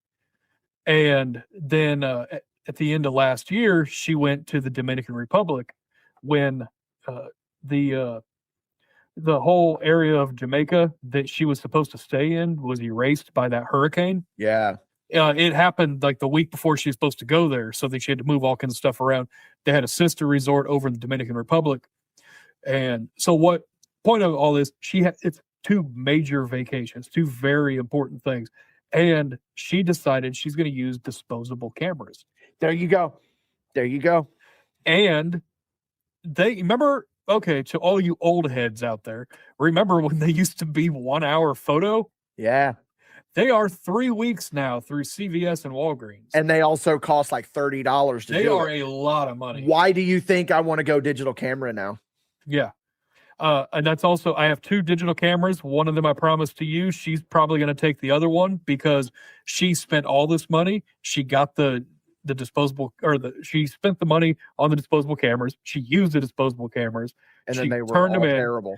And then at the end of last year, she went to the Dominican Republic when the whole area of Jamaica that she was supposed to stay in was erased by that hurricane. Yeah. It happened like the week before she was supposed to go there, so that she had to move all kinds of stuff around. They had a sister resort over in the Dominican Republic. And so what point of all this, it's 2 major vacations, 2 very important things. And she decided she's going to use disposable cameras. There you go. And to all you old heads out there, remember when they used to be 1 hour photo? Yeah. They are 3 weeks now through CVS and Walgreens. And they also cost like $30 to do it. They are a lot of money. Why do you think I want to go digital camera now? Yeah. And that's also, I have 2 digital cameras. One of them I promised to you. She's probably going to take the other one because she spent all this money. She got the disposable, she spent the money on the disposable cameras. She used the disposable cameras. And then they were all terrible.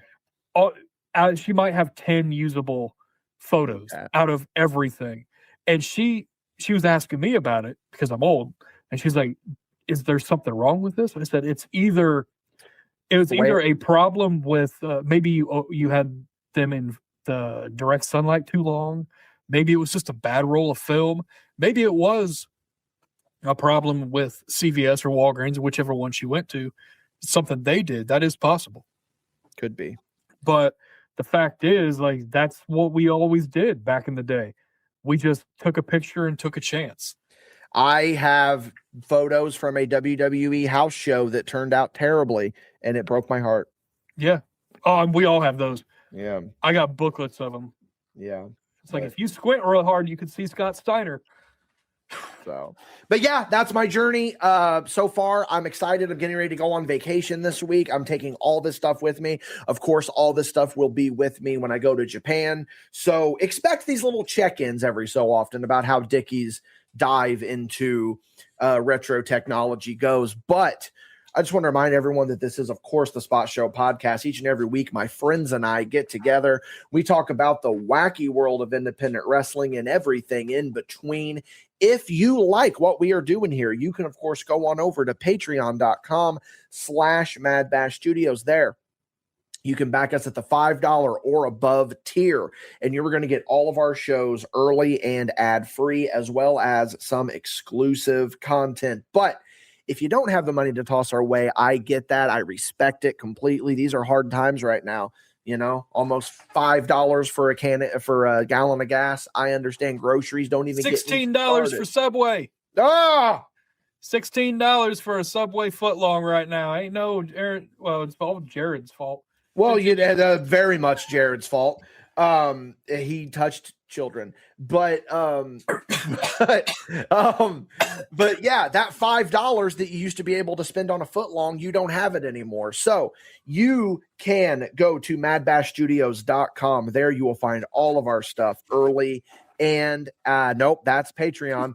She might have 10 usable photos out of everything. And she was asking me about it because I'm old. And she's like, is there something wrong with this? And I said, it was either a problem with maybe you had them in the direct sunlight too long. Maybe it was just a bad roll of film. Maybe it was a problem with CVS or Walgreens, whichever one she went to. Something they did. That is possible. Could be. But the fact is, like, that's what we always did back in the day. We just took a picture and took a chance. I have photos from a WWE house show that turned out terribly, and it broke my heart. Yeah. And we all have those. Yeah. I got booklets of them. Yeah. It's like, if you squint real hard, you can see Scott Steiner. So, but yeah, that's my journey. So far, I'm excited. I'm getting ready to go on vacation this week. I'm taking all this stuff with me. Of course, all this stuff will be with me when I go to Japan. So expect these little check-ins every so often about how Dickie's dive into retro technology goes. But I just want to remind everyone that this is, of course, the Spot Show podcast. Each and every week, my friends and I get together. We talk about the wacky world of independent wrestling and everything in between. If you like what we are doing here, you can, of course, go on over to patreon.com/MadBash Studios. There, you can back us at the $5 or above tier, and you're going to get all of our shows early and ad-free, as well as some exclusive content. But if you don't have the money to toss our way, I get that. I respect it completely. These are hard times right now. You know, almost $5 for a gallon of gas. I understand groceries don't even get $16 for Subway. $16 for a Subway footlong right now. Ain't no, well, it's all Jared's fault. Well, very much Jared's fault. He touched children, but yeah, that $5 that you used to be able to spend on a footlong, you don't have it anymore. So you can go to madbashstudios.com. There you will find all of our stuff early. And nope, that's Patreon.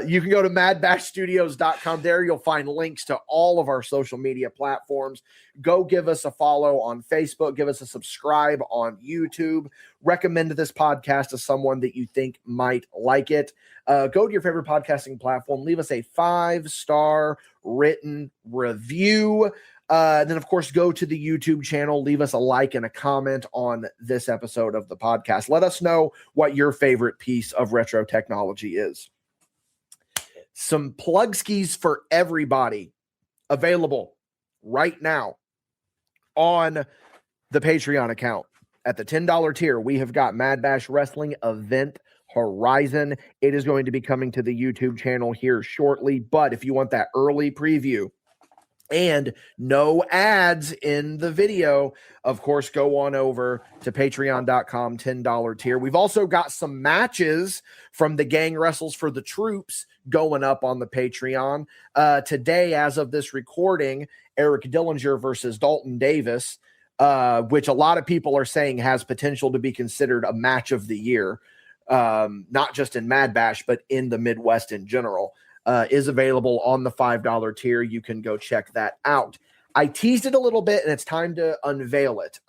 You can go to madbashstudios.com. There you'll find links to all of our social media platforms. Go give us a follow on Facebook. Give us a subscribe on YouTube. Recommend this podcast to someone that you think might like it. Go to your favorite podcasting platform. Leave us a 5-star written review. Then, of course, go to the YouTube channel, leave us a like and a comment on this episode of the podcast. Let us know what your favorite piece of retro technology is. Some plug skis for everybody available right now on the Patreon account. At the $10 tier, we have got MadBash Wrestling Event Horizon. It is going to be coming to the YouTube channel here shortly, but if you want that early preview, and no ads in the video, of course, go on over to patreon.com, $10 tier. We've also got some matches from the Gang Wrestles for the Troops going up on the Patreon. Today, as of this recording, Eric Dillinger versus Dalton Davis, which a lot of people are saying has potential to be considered a match of the year, not just in MadBash, but in the Midwest in general. Is available on the $5 tier. You can go check that out. I teased it a little bit, and it's time to unveil it.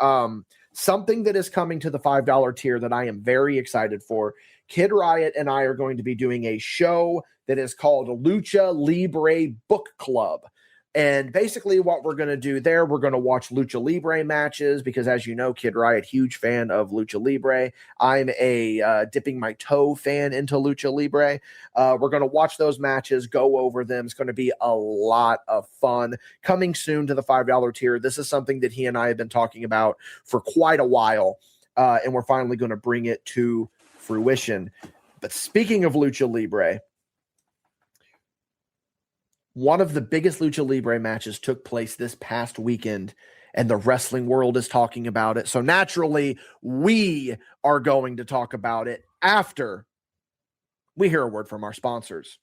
Something that is coming to the $5 tier that I am very excited for. Kid Riot and I are going to be doing a show that is called Lucha Libre Book Club. And basically what we're going to do there, we're going to watch Lucha Libre matches because, as you know, Kid Riot, huge fan of Lucha Libre. I'm a dipping my toe fan into Lucha Libre. We're going to watch those matches, go over them. It's going to be a lot of fun. Coming soon to the $5 tier. This is something that he and I have been talking about for quite a while, and we're finally going to bring it to fruition. But speaking of Lucha Libre, one of the biggest Lucha Libre matches took place this past weekend, and the wrestling world is talking about it. So naturally, we are going to talk about it after we hear a word from our sponsors.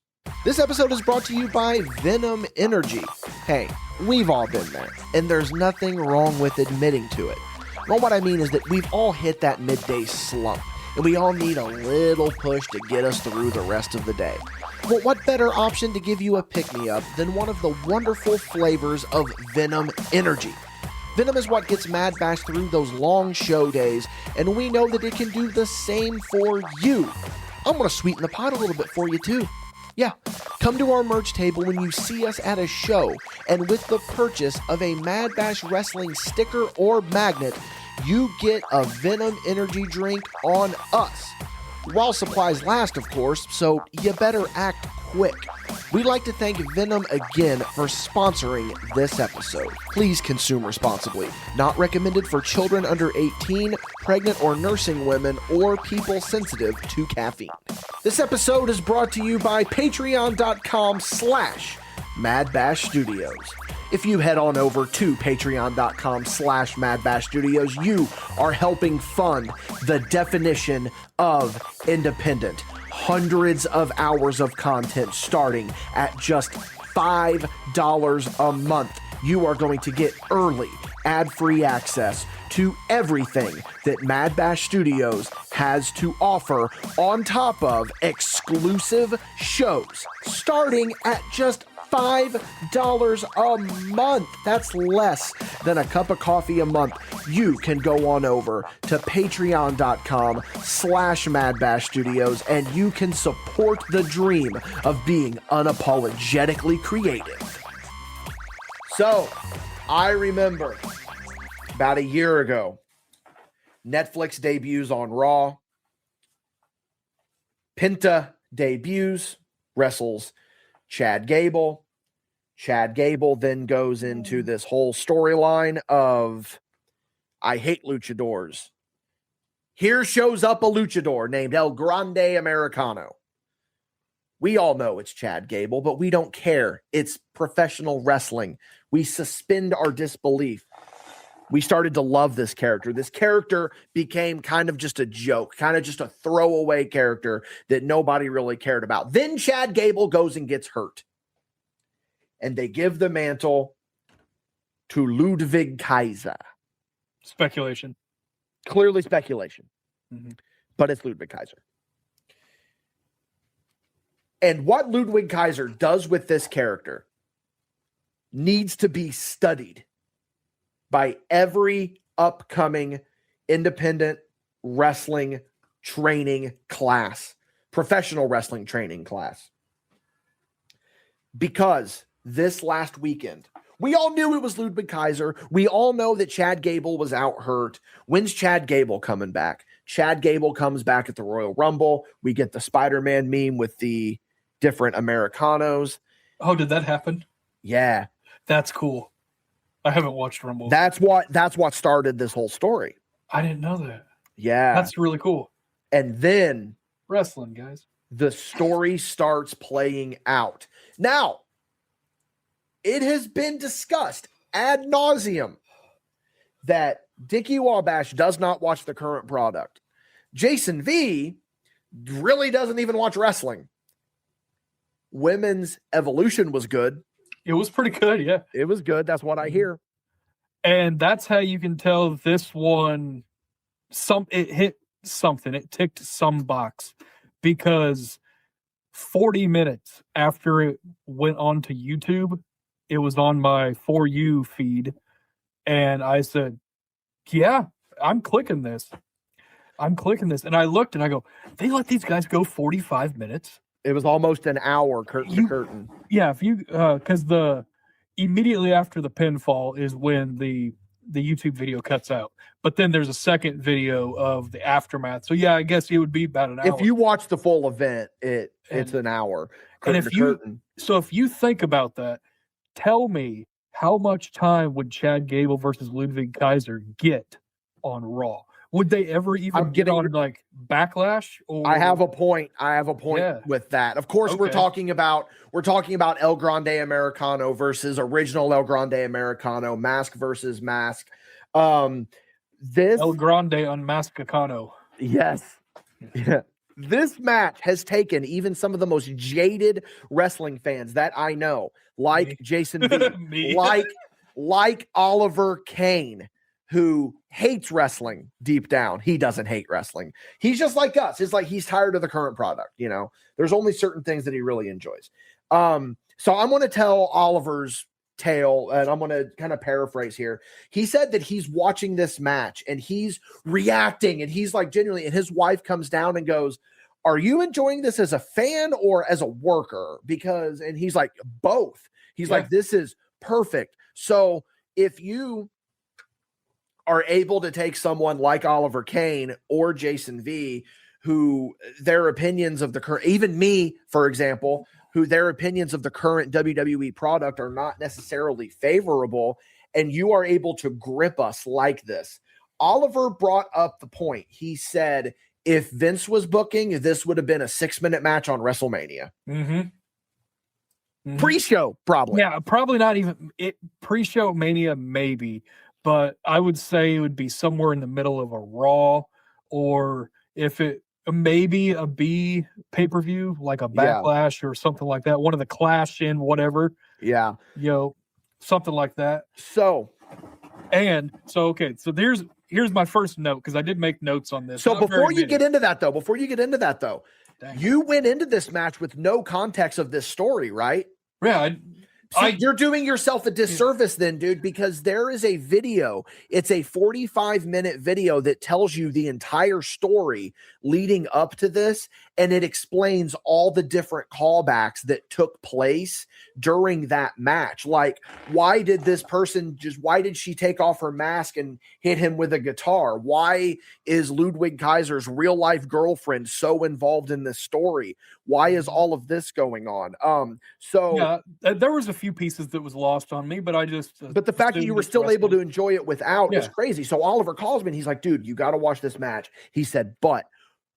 This episode is brought to you by Venom Energy. Hey, we've all been there, and there's nothing wrong with admitting to it. Well, what I mean is that we've all hit that midday slump, and we all need a little push to get us through the rest of the day. Well, what better option to give you a pick-me-up than one of the wonderful flavors of Venom Energy? Venom is what gets MadBash through those long show days, and we know that it can do the same for you. I'm going to sweeten the pot a little bit for you, too. Yeah, come to our merch table when you see us at a show, and with the purchase of a MadBash Wrestling sticker or magnet, you get a Venom Energy drink on us. While supplies last, of course, so you better act quick. We'd like to thank Venom again for sponsoring this episode. Please consume responsibly. Not recommended for children under 18, pregnant or nursing women, or people sensitive to caffeine. This episode is brought to you by patreon.com/MadBash Studios. If you head on over to patreon.com/MadBash Studios, you are helping fund the definition of independent. Hundreds of hours of content starting at just $5 a month. You are going to get early, ad-free access to everything that MadBash Studios has to offer, on top of exclusive shows starting at just $5 a month. That's less than a cup of coffee a month. You can go on over to patreon.com/MadBash Studios and you can support the dream of being unapologetically creative. So, I remember about a year ago, Netflix debuts on Raw. Penta debuts, wrestles Chad Gable. Chad Gable then goes into this whole storyline of, I hate luchadors. Here shows up a luchador named El Grande Americano. We all know it's Chad Gable, but we don't care. It's professional wrestling. We suspend our disbelief. We started to love this character. This character became kind of just a joke, kind of just a throwaway character that nobody really cared about. Then Chad Gable goes and gets hurt. And they give the mantle to Ludwig Kaiser. Speculation. Clearly speculation. Mm-hmm. But it's Ludwig Kaiser. And what Ludwig Kaiser does with this character needs to be studied by every upcoming independent wrestling training class, professional wrestling training class. Because this last weekend, we all knew it was Ludwig Kaiser. We all know that Chad Gable was out hurt. When's Chad Gable coming back? Chad Gable comes back at the Royal Rumble. We get the Spider-Man meme with the different Americanos. Oh, did that happen? Yeah. That's cool. I haven't watched Rumble. That's what started this whole story. I didn't know that. Yeah. That's really cool. And then Wrestling, guys. the story starts playing out. Now, it has been discussed ad nauseum that Dickie Wabash does not watch the current product. Jason V really doesn't even watch wrestling. Women's Evolution was good. It was pretty good, yeah. It was good. That's what I hear. And that's how you can tell this one, it hit something. It ticked some box because 40 minutes after it went on to YouTube, it was on my For You feed. And I said, yeah, I'm clicking this. And I looked and I go, they let these guys go 45 minutes? It was almost an hour curtain to curtain. Yeah, if you because immediately after the pinfall is when the YouTube video cuts out. But then there's a second video of the aftermath. So yeah, I guess it would be about an hour. If you watch the full event, it's an hour. And if you think about that, tell me how much time would Chad Gable versus Ludwig Kaiser get on Raw? Would they ever even get on like Backlash? Or I have a point. With that. Of course, we're talking about El Grande Americano versus original El Grande Americano, mask versus mask. This El Grande Unmaskacano. Yes. Yeah. This match has taken even some of the most jaded wrestling fans that I know, like Me. Jason B, like Oliver Kane, who hates wrestling deep down. He doesn't hate wrestling. He's just like us. It's like he's tired of the current product. You know, there's only certain things that he really enjoys. So I'm going to tell Oliver's tale, and I'm going to kind of paraphrase here. He said that he's watching this match and he's reacting and he's like genuinely, and his wife comes down and goes, "Are you enjoying this as a fan or as a worker?" And he's like, both. He's like, this is perfect. So if you are able to take someone like Oliver Kane or Jason V, who their opinions of the current, even me, for example, who their opinions of the current WWE product are not necessarily favorable, and you are able to grip us like this. Oliver brought up the point. He said, if Vince was booking, this would have been a 6-minute match on WrestleMania. Mm-hmm. Pre-show, probably. Yeah, probably not even pre-show Mania, maybe, but I would say it would be somewhere in the middle of a Raw, or if it maybe a B pay-per-view, like a Yeah. Backlash or something like that. One of the Clash in whatever, Yeah. Something like that. So Okay, so here's my first note, because I did make notes on this. So Not very before you many. get into that, though, Dang. you went into this match with no context of this story, right? Yeah, You're doing yourself a disservice then, dude, because there is a video. It's a 45-minute video that tells you the entire story leading up to this, and it explains all the different callbacks that took place during that match. Like, why did she take off her mask and hit him with a guitar? Why is Ludwig Kaiser's real-life girlfriend so involved in this story? Why is all of this going on? There was a few pieces that was lost on me, but I just but the fact that you were still able to enjoy it without is crazy. So Oliver calls me and he's like, dude, you got to watch this match. He said,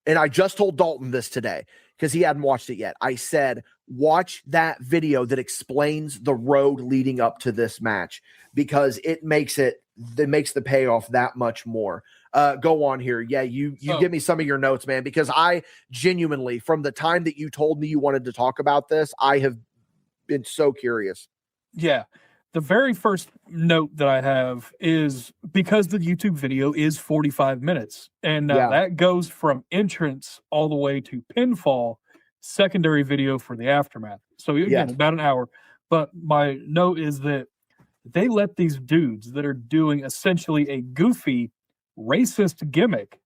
and I just told Dalton this today because he hadn't watched it yet. I said, watch that video that explains the road leading up to this match, because it makes the payoff that much more. Go on here. Yeah, you give me some of your notes, man, because I genuinely, from the time that you told me you wanted to talk about this, I have been so curious. Yeah. The very first note that I have is because the YouTube video is 45 minutes, and that goes from entrance all the way to pinfall, secondary video for the aftermath. So again, about an hour. But my note is that they let these dudes that are doing essentially a goofy, racist gimmick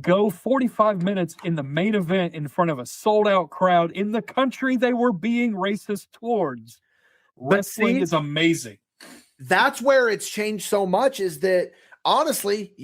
go 45 minutes in the main event in front of a sold-out crowd in the country they were being racist towards. Wrestling is amazing. That's where it's changed so much, is that honestly,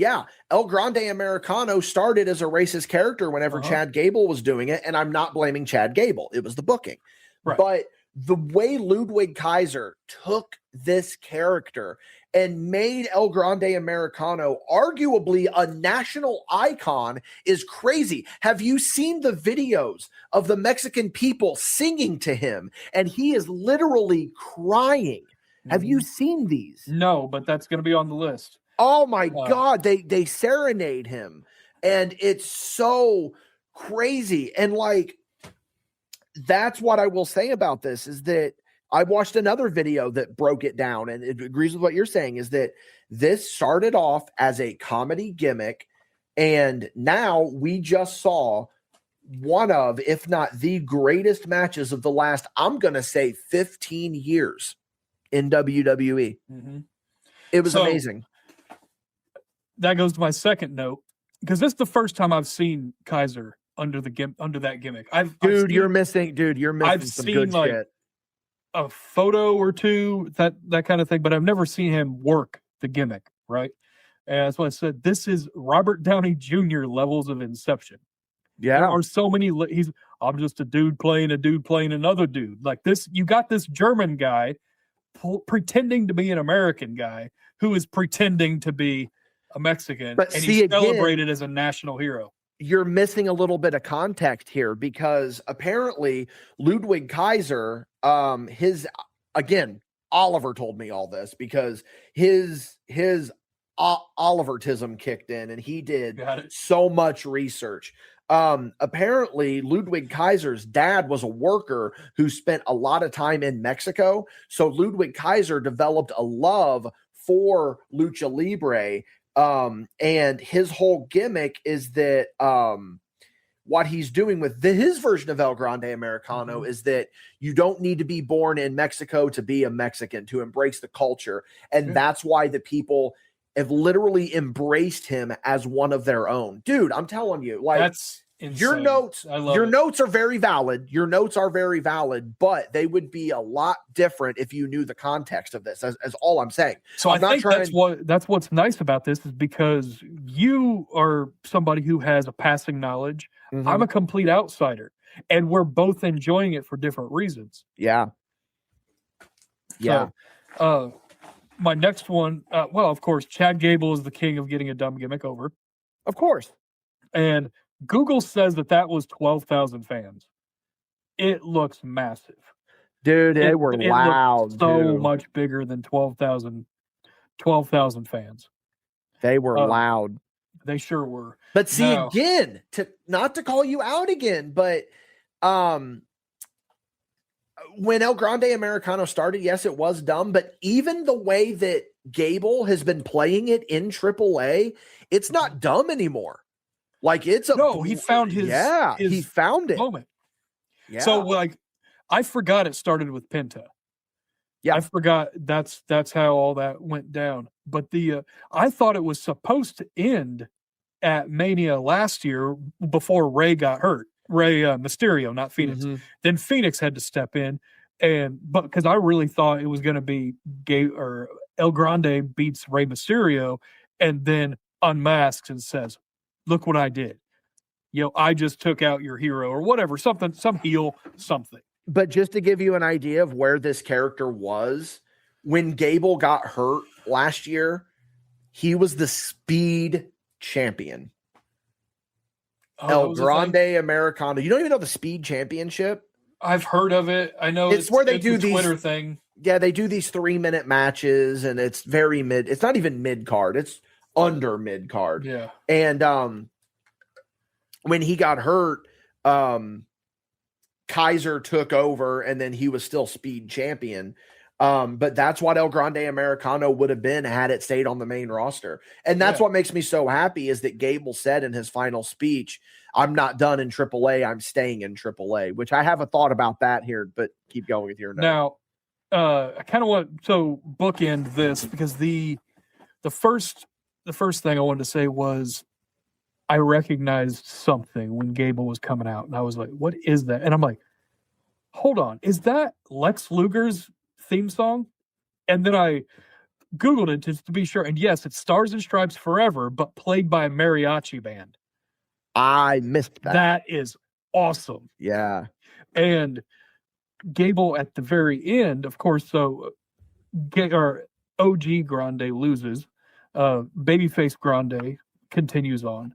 El Grande Americano started as a racist character whenever Chad Gable was doing it, and I'm not blaming Chad Gable. It was the booking. Right. But the way Ludwig Kaiser took this character and made El Grande Americano arguably a national icon is crazy. Have you seen the videos of the Mexican people singing to him? And he is literally crying. Have you seen these? No, but that's going to be on the list. Oh my God. They serenade him. And it's so crazy. And like, that's what I will say about this, is that I watched another video that broke it down, and it agrees with what you're saying, is that this started off as a comedy gimmick, and now we just saw one of, if not the greatest matches of the last, I'm going to say 15 years in WWE. It was amazing. That goes to my second note, because this is the first time I've seen Kaiser under that gimmick. You're missing some good shit. A photo or two, that kind of thing, but I've never seen him work the gimmick, right? And that's why I said this is Robert Downey Jr. levels of Inception. Yeah. There are so many. I'm just a dude playing another dude. Like this, you got this German guy pretending to be an American guy who is pretending to be a Mexican, and he's celebrated as a national hero. You're missing a little bit of context here, because apparently Ludwig Kaiser, Oliver told me all this, because his Olivertism kicked in and he did so much research. Apparently Ludwig Kaiser's dad was a worker who spent a lot of time in Mexico. So Ludwig Kaiser developed a love for lucha libre. And his whole gimmick is that what he's doing with his version of El Grande Americano is that you don't need to be born in Mexico to be a Mexican, to embrace the culture. And that's why the people have literally embraced him as one of their own. Dude, I'm telling you, like, that's insane. Your notes are very valid. Your notes are very valid, but they would be a lot different if you knew the context of this, as all I'm saying. So I think that's what's nice about this, is because you are somebody who has a passing knowledge. I'm a complete outsider, and we're both enjoying it for different reasons. Yeah. So, my next one, of course, Chad Gable is the king of getting a dumb gimmick over. Of course. And Google says that was 12,000 fans. It looks massive. Dude, they were it looked loud. so too. much bigger than 12,000 fans. They were loud. They sure were. But see, Now, again, not to call you out again, but when El Grande Americano started, yes, it was dumb, but even the way that Gable has been playing it in AAA, it's not dumb anymore. Like he found his he found it. moment. Yeah. So like, I forgot it started with Penta. Yeah. I forgot that's how all that went down. But I thought it was supposed to end at Mania last year before Ray got hurt. Ray Mysterio, not Phoenix. Mm-hmm. Then Phoenix had to step in, but because I really thought it was going to be El Grande beats Ray Mysterio, and then unmasks and says, "Look what I did. I just took out your hero," or whatever, some heel, something. But just to give you an idea of where this character was, when Gable got hurt last year, he was the speed champion. El Grande Americano. You don't even know the speed championship? I've heard of it. I know it's where they do these Twitter thing. Yeah, they do these 3-minute matches, and it's very mid. It's not even mid card. It's under mid card. Yeah. And when he got hurt, Kaiser took over, and then he was still speed champion. But that's what El Grande Americano would have been had it stayed on the main roster. And that's what makes me so happy is that Gable said in his final speech, "I'm not done in AAA. I'm staying in AAA," which I have a thought about that here, but keep going with your note. Now, I kind of want to bookend this because the first thing I wanted to say was I recognized something when Gable was coming out, and I was like, "What is that?" And I'm like, "Hold on, is that Lex Luger's theme song?" And then I Googled it just to be sure. And yes, it's Stars and Stripes Forever, but played by a mariachi band. I missed that. That is awesome. Yeah. And Gable at the very end, of course, so OG Grande loses. Babyface Grande continues on.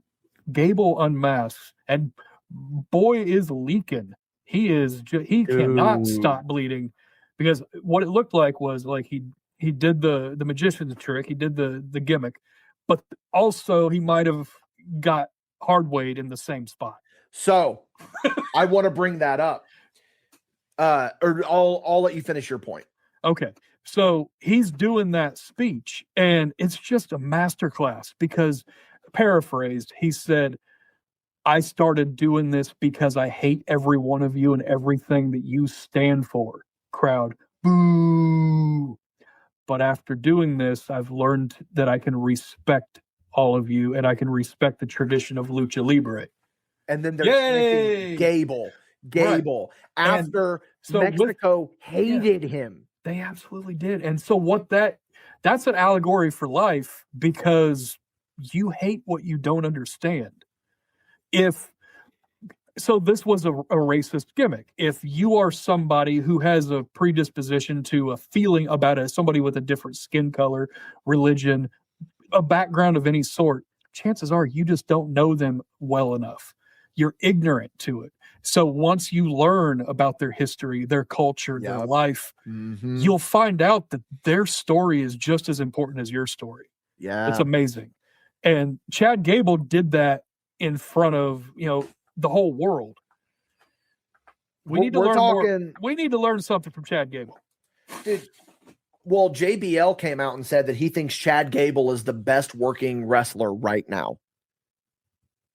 Gable unmasks, and boy is leaking. He cannot stop bleeding. Because what it looked like was like he did the magician's trick, he did the gimmick, but also he might have got hard-weighed in the same spot. So I want to bring that up. Or I'll let you finish your point. Okay. So he's doing that speech, and it's just a masterclass because, paraphrased, he said, "I started doing this because I hate every one of you and everything that you stand for." Crowd, boo. But after doing this, I've learned that I can respect all of you, and I can respect the tradition of Lucha Libre. And then there's Gable. Right. After Mexico hated him. They absolutely did. And so that's an allegory for life, because you hate what you don't understand. So this was a racist gimmick. If you are somebody who has a predisposition to a feeling about somebody with a different skin color, religion, a background of any sort, chances are you just don't know them well enough. You're ignorant to it. So once you learn about their history, their culture, their life, you'll find out that their story is just as important as your story. Yeah. It's amazing. And Chad Gable did that in front of, the whole world. We need to learn more. We need to learn something from Chad Gable. Dude, well, JBL came out and said that he thinks Chad Gable is the best working wrestler right now.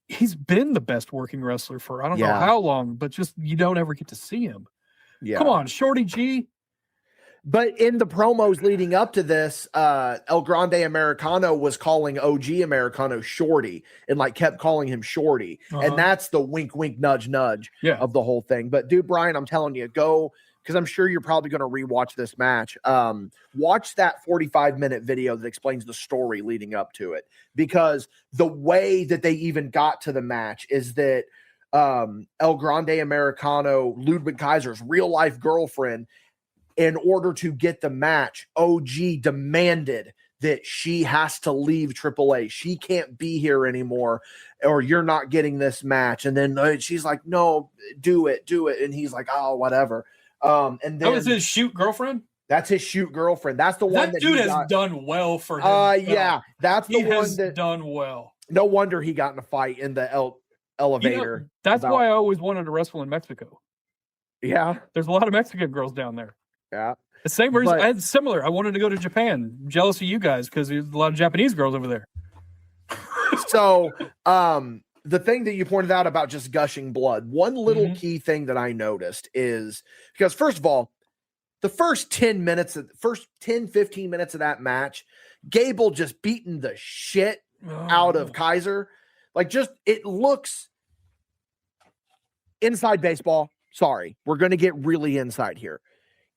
He's been the best working wrestler for I don't know how long, but just you don't ever get to see him. Yeah. Come on, Shorty G. But in the promos leading up to this, El Grande Americano was calling OG Americano Shorty and kept calling him Shorty. And that's the wink, wink, nudge, nudge of the whole thing. But dude, Brian, I'm telling you, go, because I'm sure you're probably going to rewatch this match. Watch that 45-minute video that explains the story leading up to it. Because the way that they even got to the match is that El Grande Americano, Ludwig Kaiser's real life girlfriend, in order to get the match, OG demanded that she has to leave AAA. She can't be here anymore, or you're not getting this match. And then she's like, "No, do it." And he's like, "Oh, whatever." And That was then his shoot girlfriend. that's his shoot girlfriend. That's the one That that dude he has got. done well for him. Yeah, that's the He one has that. done well. No wonder he got in a fight in the elevator. That's why I always wanted to wrestle in Mexico. Yeah, There's a lot of Mexican girls down there. yeah. The same reason. But- I had similar. I wanted to go to Japan. I'm jealous of you guys because there's a lot of Japanese girls over there. So, the thing that you pointed out about just gushing blood, one little key thing that I noticed is because, first of all, the first 15 minutes of that match, Gable just beating the shit out of Kaiser. Like, just, it looks inside baseball. Sorry, we're going to get really inside here.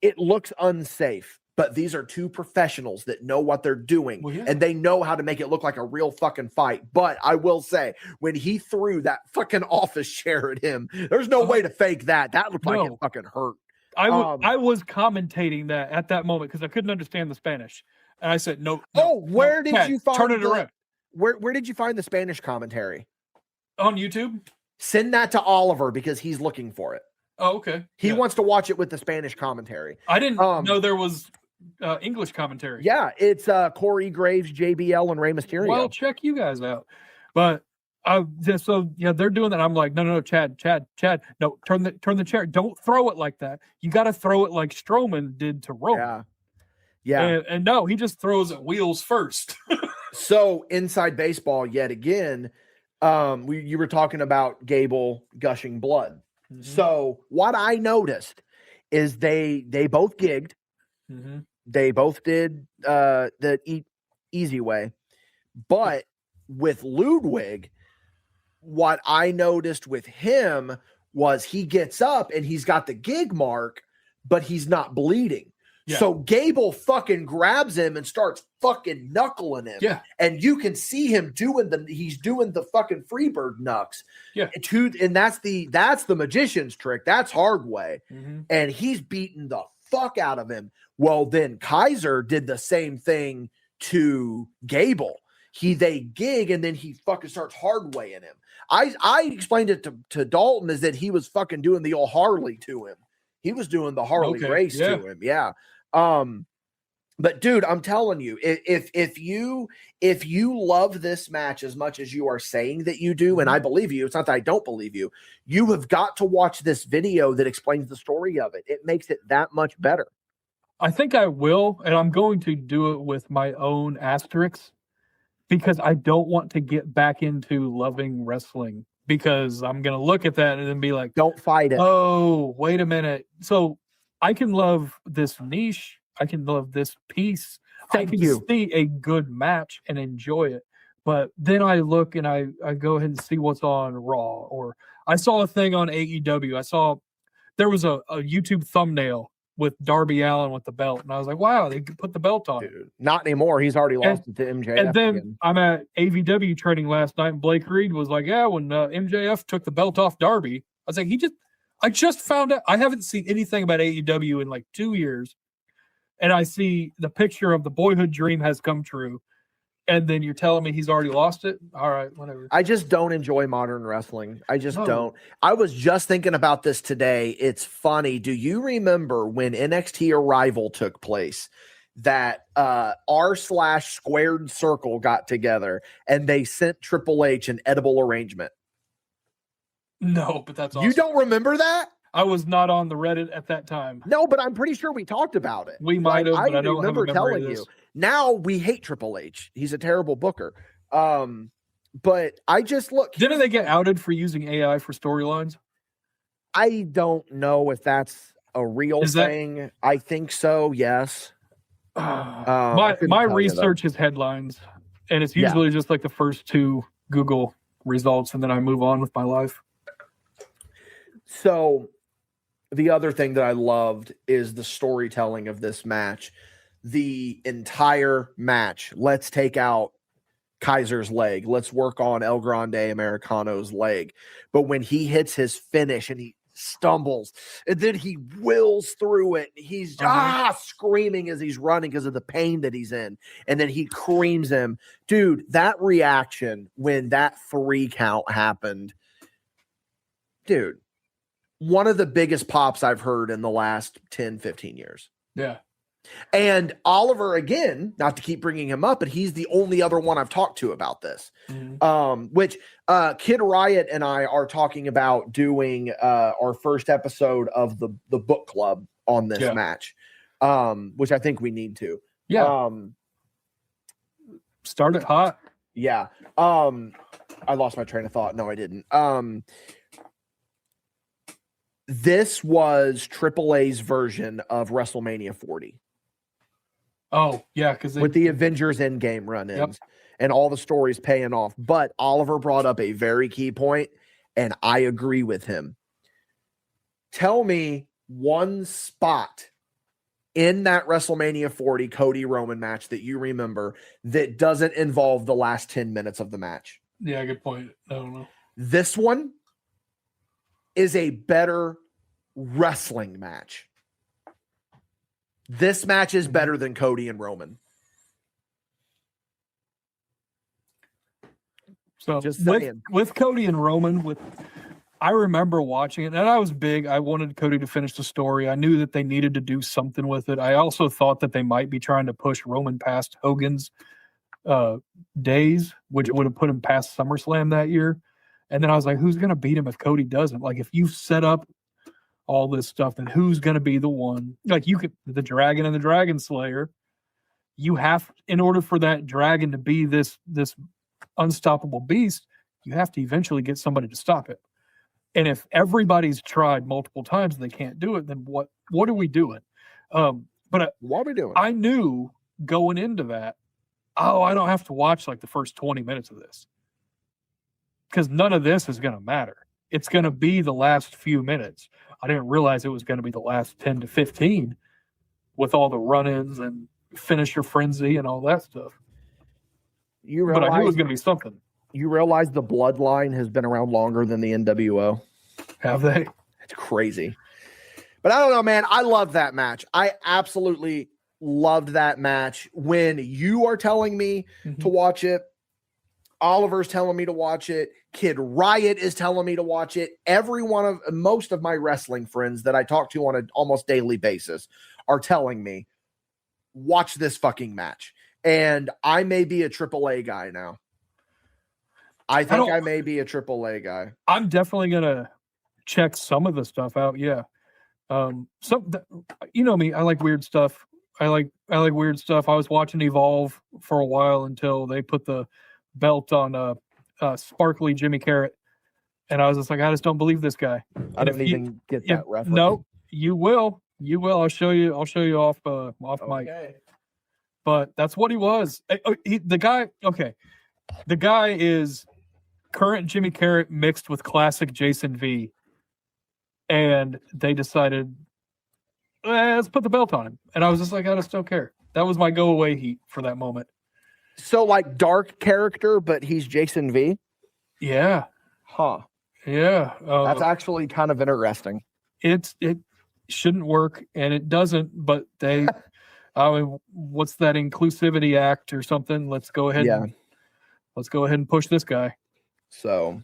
It looks unsafe, but these are two professionals that know what they're doing, and they know how to make it look like a real fucking fight. But I will say, when he threw that fucking office chair at him, there's no way to fake that. That looked like it fucking hurt. I was commentating that at that moment because I couldn't understand the Spanish, and I said, "No." Where did you find? Turn it around. Where did you find the Spanish commentary? On YouTube. Send that to Oliver because he's looking for it. Oh, okay. He wants to watch it with the Spanish commentary. I didn't know there was English commentary. Yeah, it's Corey Graves, JBL, and Rey Mysterio. Well, check you guys out. But they're doing that. I'm like, no, Chad, no, turn the chair. Don't throw it like that. You got to throw it like Strowman did to Roman. Yeah. And no, he just throws at wheels first. So inside baseball, yet again, you were talking about Gable gushing blood. Mm-hmm. So what I noticed is they both gigged. Mm-hmm. They both did the easy way. But with Ludwig, what I noticed with him was he gets up and he's got the gig mark, but he's not bleeding. Yeah. So Gable fucking grabs him and starts fucking knuckling him. Yeah. And you can see him doing the fucking Freebird knucks. Yeah. And that's the magician's trick. That's hard way. Mm-hmm. And he's beating the fuck out of him. Well, then Kaiser did the same thing to Gable. They gig and then he fucking starts hard weighing him. I explained it to Dalton is that he was fucking doing the old Harley to him. He was doing the Harley race to him. Yeah. But dude, I'm telling you, if you love this match as much as you are saying that you do, and I believe you, it's not that I don't believe you, you have got to watch this video that explains the story of it. It makes it that much better. I think I will, and I'm going to do it with my own asterisks because I don't want to get back into loving wrestling because I'm going to look at that and then be like, don't fight it. Oh, wait a minute. So I can love this niche. I can love this piece. I can see a good match and enjoy it. But then I look and I go ahead and see what's on Raw. Or I saw a thing on AEW. There was a YouTube thumbnail with Darby Allin with the belt. And I was like, wow, they put the belt on. Dude, not anymore. He's already lost it to MJF. And then again. I'm at AVW training last night and Blake Reed was like, yeah, when MJF took the belt off Darby, I was like, I just found out. I haven't seen anything about AEW in like 2 years. And I see the picture of the boyhood dream has come true. And then you're telling me he's already lost it? All right, whatever. I just don't enjoy modern wrestling. I just don't. I was just thinking about this today. It's funny. Do you remember when NXT Arrival took place that r/Squared Circle got together and they sent Triple H an edible arrangement? No, but that's awesome. You don't remember that? I was not on the Reddit at that time. No, but I'm pretty sure we talked about it. We might have, but I don't remember telling you. Now we hate Triple H. He's a terrible booker. But I just look. Didn't they get outed for using AI for storylines? I don't know if that's a real thing. I think so. Yes. My research is headlines, and it's usually just like the first two Google results, and then I move on with my life. So the other thing that I loved is the storytelling of this match. The entire match. Let's take out Kaiser's leg. Let's work on El Grande Americano's leg. But when he hits his finish and he stumbles and then he wills through it, he's screaming as he's running because of the pain that he's in. And then he creams him. Dude, that reaction when that 3 count happened, dude. one of the biggest pops I've heard in the last 10, 15 years. Yeah. And Oliver, again, not to keep bringing him up, but he's the only other one I've talked to about this. Which Kid Riot and I are talking about doing our first episode of the book club on this match, which I think we need to. Yeah. Start it hot. Yeah. I lost my train of thought. No, I didn't. This was AAA's version of WrestleMania 40. Oh, yeah, because with the Avengers Endgame run-ins and all the stories paying off. But Oliver brought up a very key point, and I agree with him. Tell me one spot in that WrestleMania 40 Cody Roman match that you remember that doesn't involve the last 10 minutes of the match. Yeah, good point. I don't know. This one is a better wrestling match. This match is better than Cody and Roman. So just with Cody and Roman, I remember watching it, and I was big. I wanted Cody to finish the story. I knew that they needed to do something with it. I also thought that they might be trying to push Roman past Hogan's days, which would have put him past SummerSlam that year. And then I was like, who's going to beat him if Cody doesn't? Like, if you set up all this stuff, then who's going to be the one? Like, you could, the Dragon and the Dragon Slayer, you have, in order for that dragon to be this unstoppable beast, you have to eventually get somebody to stop it. And if everybody's tried multiple times and they can't do it, then what are we doing? But what are we doing? I knew going into that, I don't have to watch like the first 20 minutes of this, because none of this is going to matter. It's going to be the last few minutes. I didn't realize it was going to be the last 10 to 15 with all the run-ins and finisher frenzy and all that stuff. But I knew it was going to be something. You realize the Bloodline has been around longer than the NWO? Have they? It's crazy. But I don't know, man. I love that match. I absolutely loved that match. When you are telling me to watch it, Oliver's telling me to watch it, Kid Riot is telling me to watch it. Most of my wrestling friends that I talk to on an almost daily basis are telling me, watch this fucking match. And I may be a AAA guy now. I think I may be a AAA guy. I'm definitely gonna check some of the stuff out. Yeah. You know me, I like weird stuff. I like weird stuff. I was watching Evolve for a while until they put the belt on sparkly Jimmy Carrot, and I was just like, I just don't believe this guy. I don't even get that reference. No, you will. I'll show you off mic. But that's what he was. The guy is current Jimmy Carrot mixed with classic Jason V. And they decided, let's put the belt on him. And I was just like, I just don't care. That was my go away heat for that moment. So like dark character, but he's Jason V? Yeah. Huh. Yeah. That's actually kind of interesting. It shouldn't work, and it doesn't, but they... what's that inclusivity act or something? Let's go ahead. Let's go ahead and push this guy. So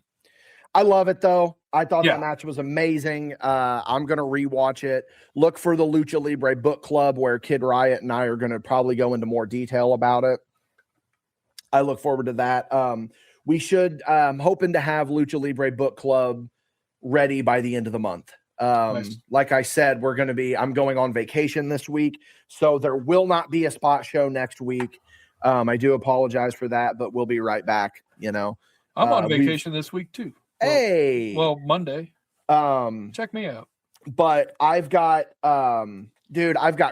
I love it though. I thought that match was amazing. I'm going to rewatch it. Look for the Lucha Libre book club where Kid Riot and I are going to probably go into more detail about it. I look forward to that. We should, hoping to have Lucha Libre book club ready by the end of the month. Nice. Like I said, I'm going on vacation this week, so there will not be a spot show next week. I do apologize for that, but we'll be right back. I'm on vacation this week too. Well, Monday. Check me out. But I've got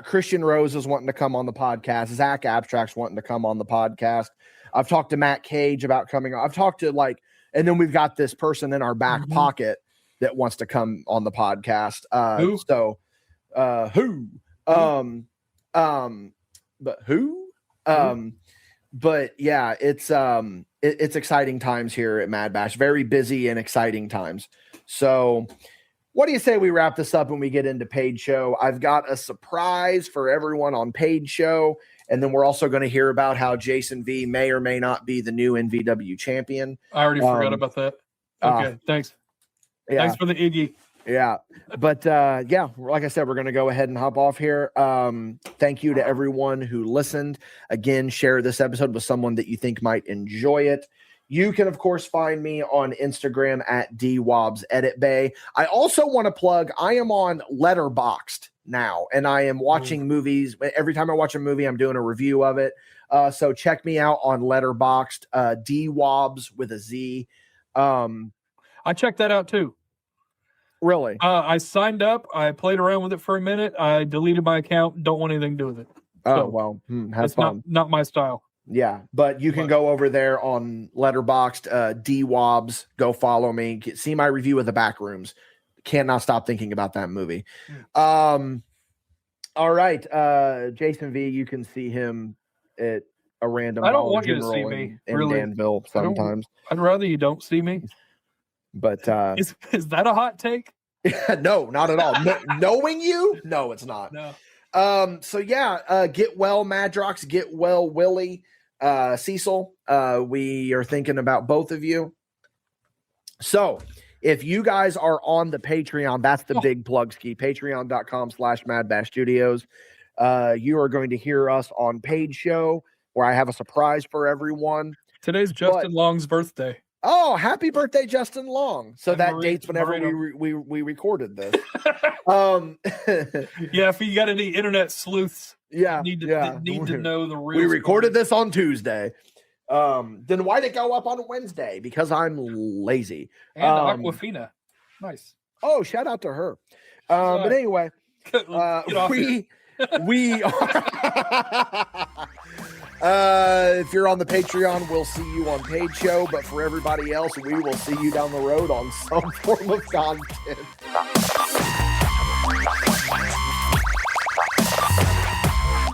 Christian Rose is wanting to come on the podcast. Zach Abstract's wanting to come on the podcast. I've talked to Matt Cage about coming on. I've talked to and then we've got this person in our back pocket that wants to come on the podcast. Who? So, who? But who? But yeah, it's exciting times here at MadBash. Very busy and exciting times. So, what do you say we wrap this up when we get into Paid Show? I've got a surprise for everyone on Paid Show, and then we're also going to hear about how Jason V may or may not be the new NVW champion. I already forgot about that. Okay, thanks. Yeah. Thanks for the Iggy. Yeah. But yeah, like I said, we're going to go ahead and hop off here. Thank you to everyone who listened. Again, share this episode with someone that you think might enjoy it. You can, of course, find me on Instagram at DWobsEditBay. I also want to plug, I am on Letterboxd now, and I am watching movies. Every time I watch a movie, I'm doing a review of it. So check me out on Letterboxd, DWobs with a Z. I checked that out too. Really? I signed up. I played around with it for a minute. I deleted my account. Don't want anything to do with it. Oh, well, have it's fun. not my style. Yeah, but you can go over there on Letterboxd, DWobs. Go follow me. See my review of The Backrooms. Cannot stop thinking about that movie. All right, Jason V. You can see him at a random. I don't want you to see me in really. Danville sometimes. I'd rather you don't see me. But is that a hot take? No, not at all. Knowing you, no, it's not. No. So yeah, get well, Madrox, get well, Willie, Cecil. We are thinking about both of you. So if you guys are on the Patreon, that's the big plug ski, patreon.com/MadBash Studios. You are going to hear us on Paid Show, where I have a surprise for everyone. Today's Justin Long's birthday. Oh, happy birthday, Justin Long. So that date's whenever we recorded this. Yeah, if you got any internet sleuths, need to know the real. We recorded this on Tuesday. Then why'd it go up on Wednesday? Because I'm lazy. And Aquafina. Nice. Oh, shout out to her. But anyway, we are if you're on the Patreon, we'll see you on Paid Show. But for everybody else, we will see you down the road on some form of content.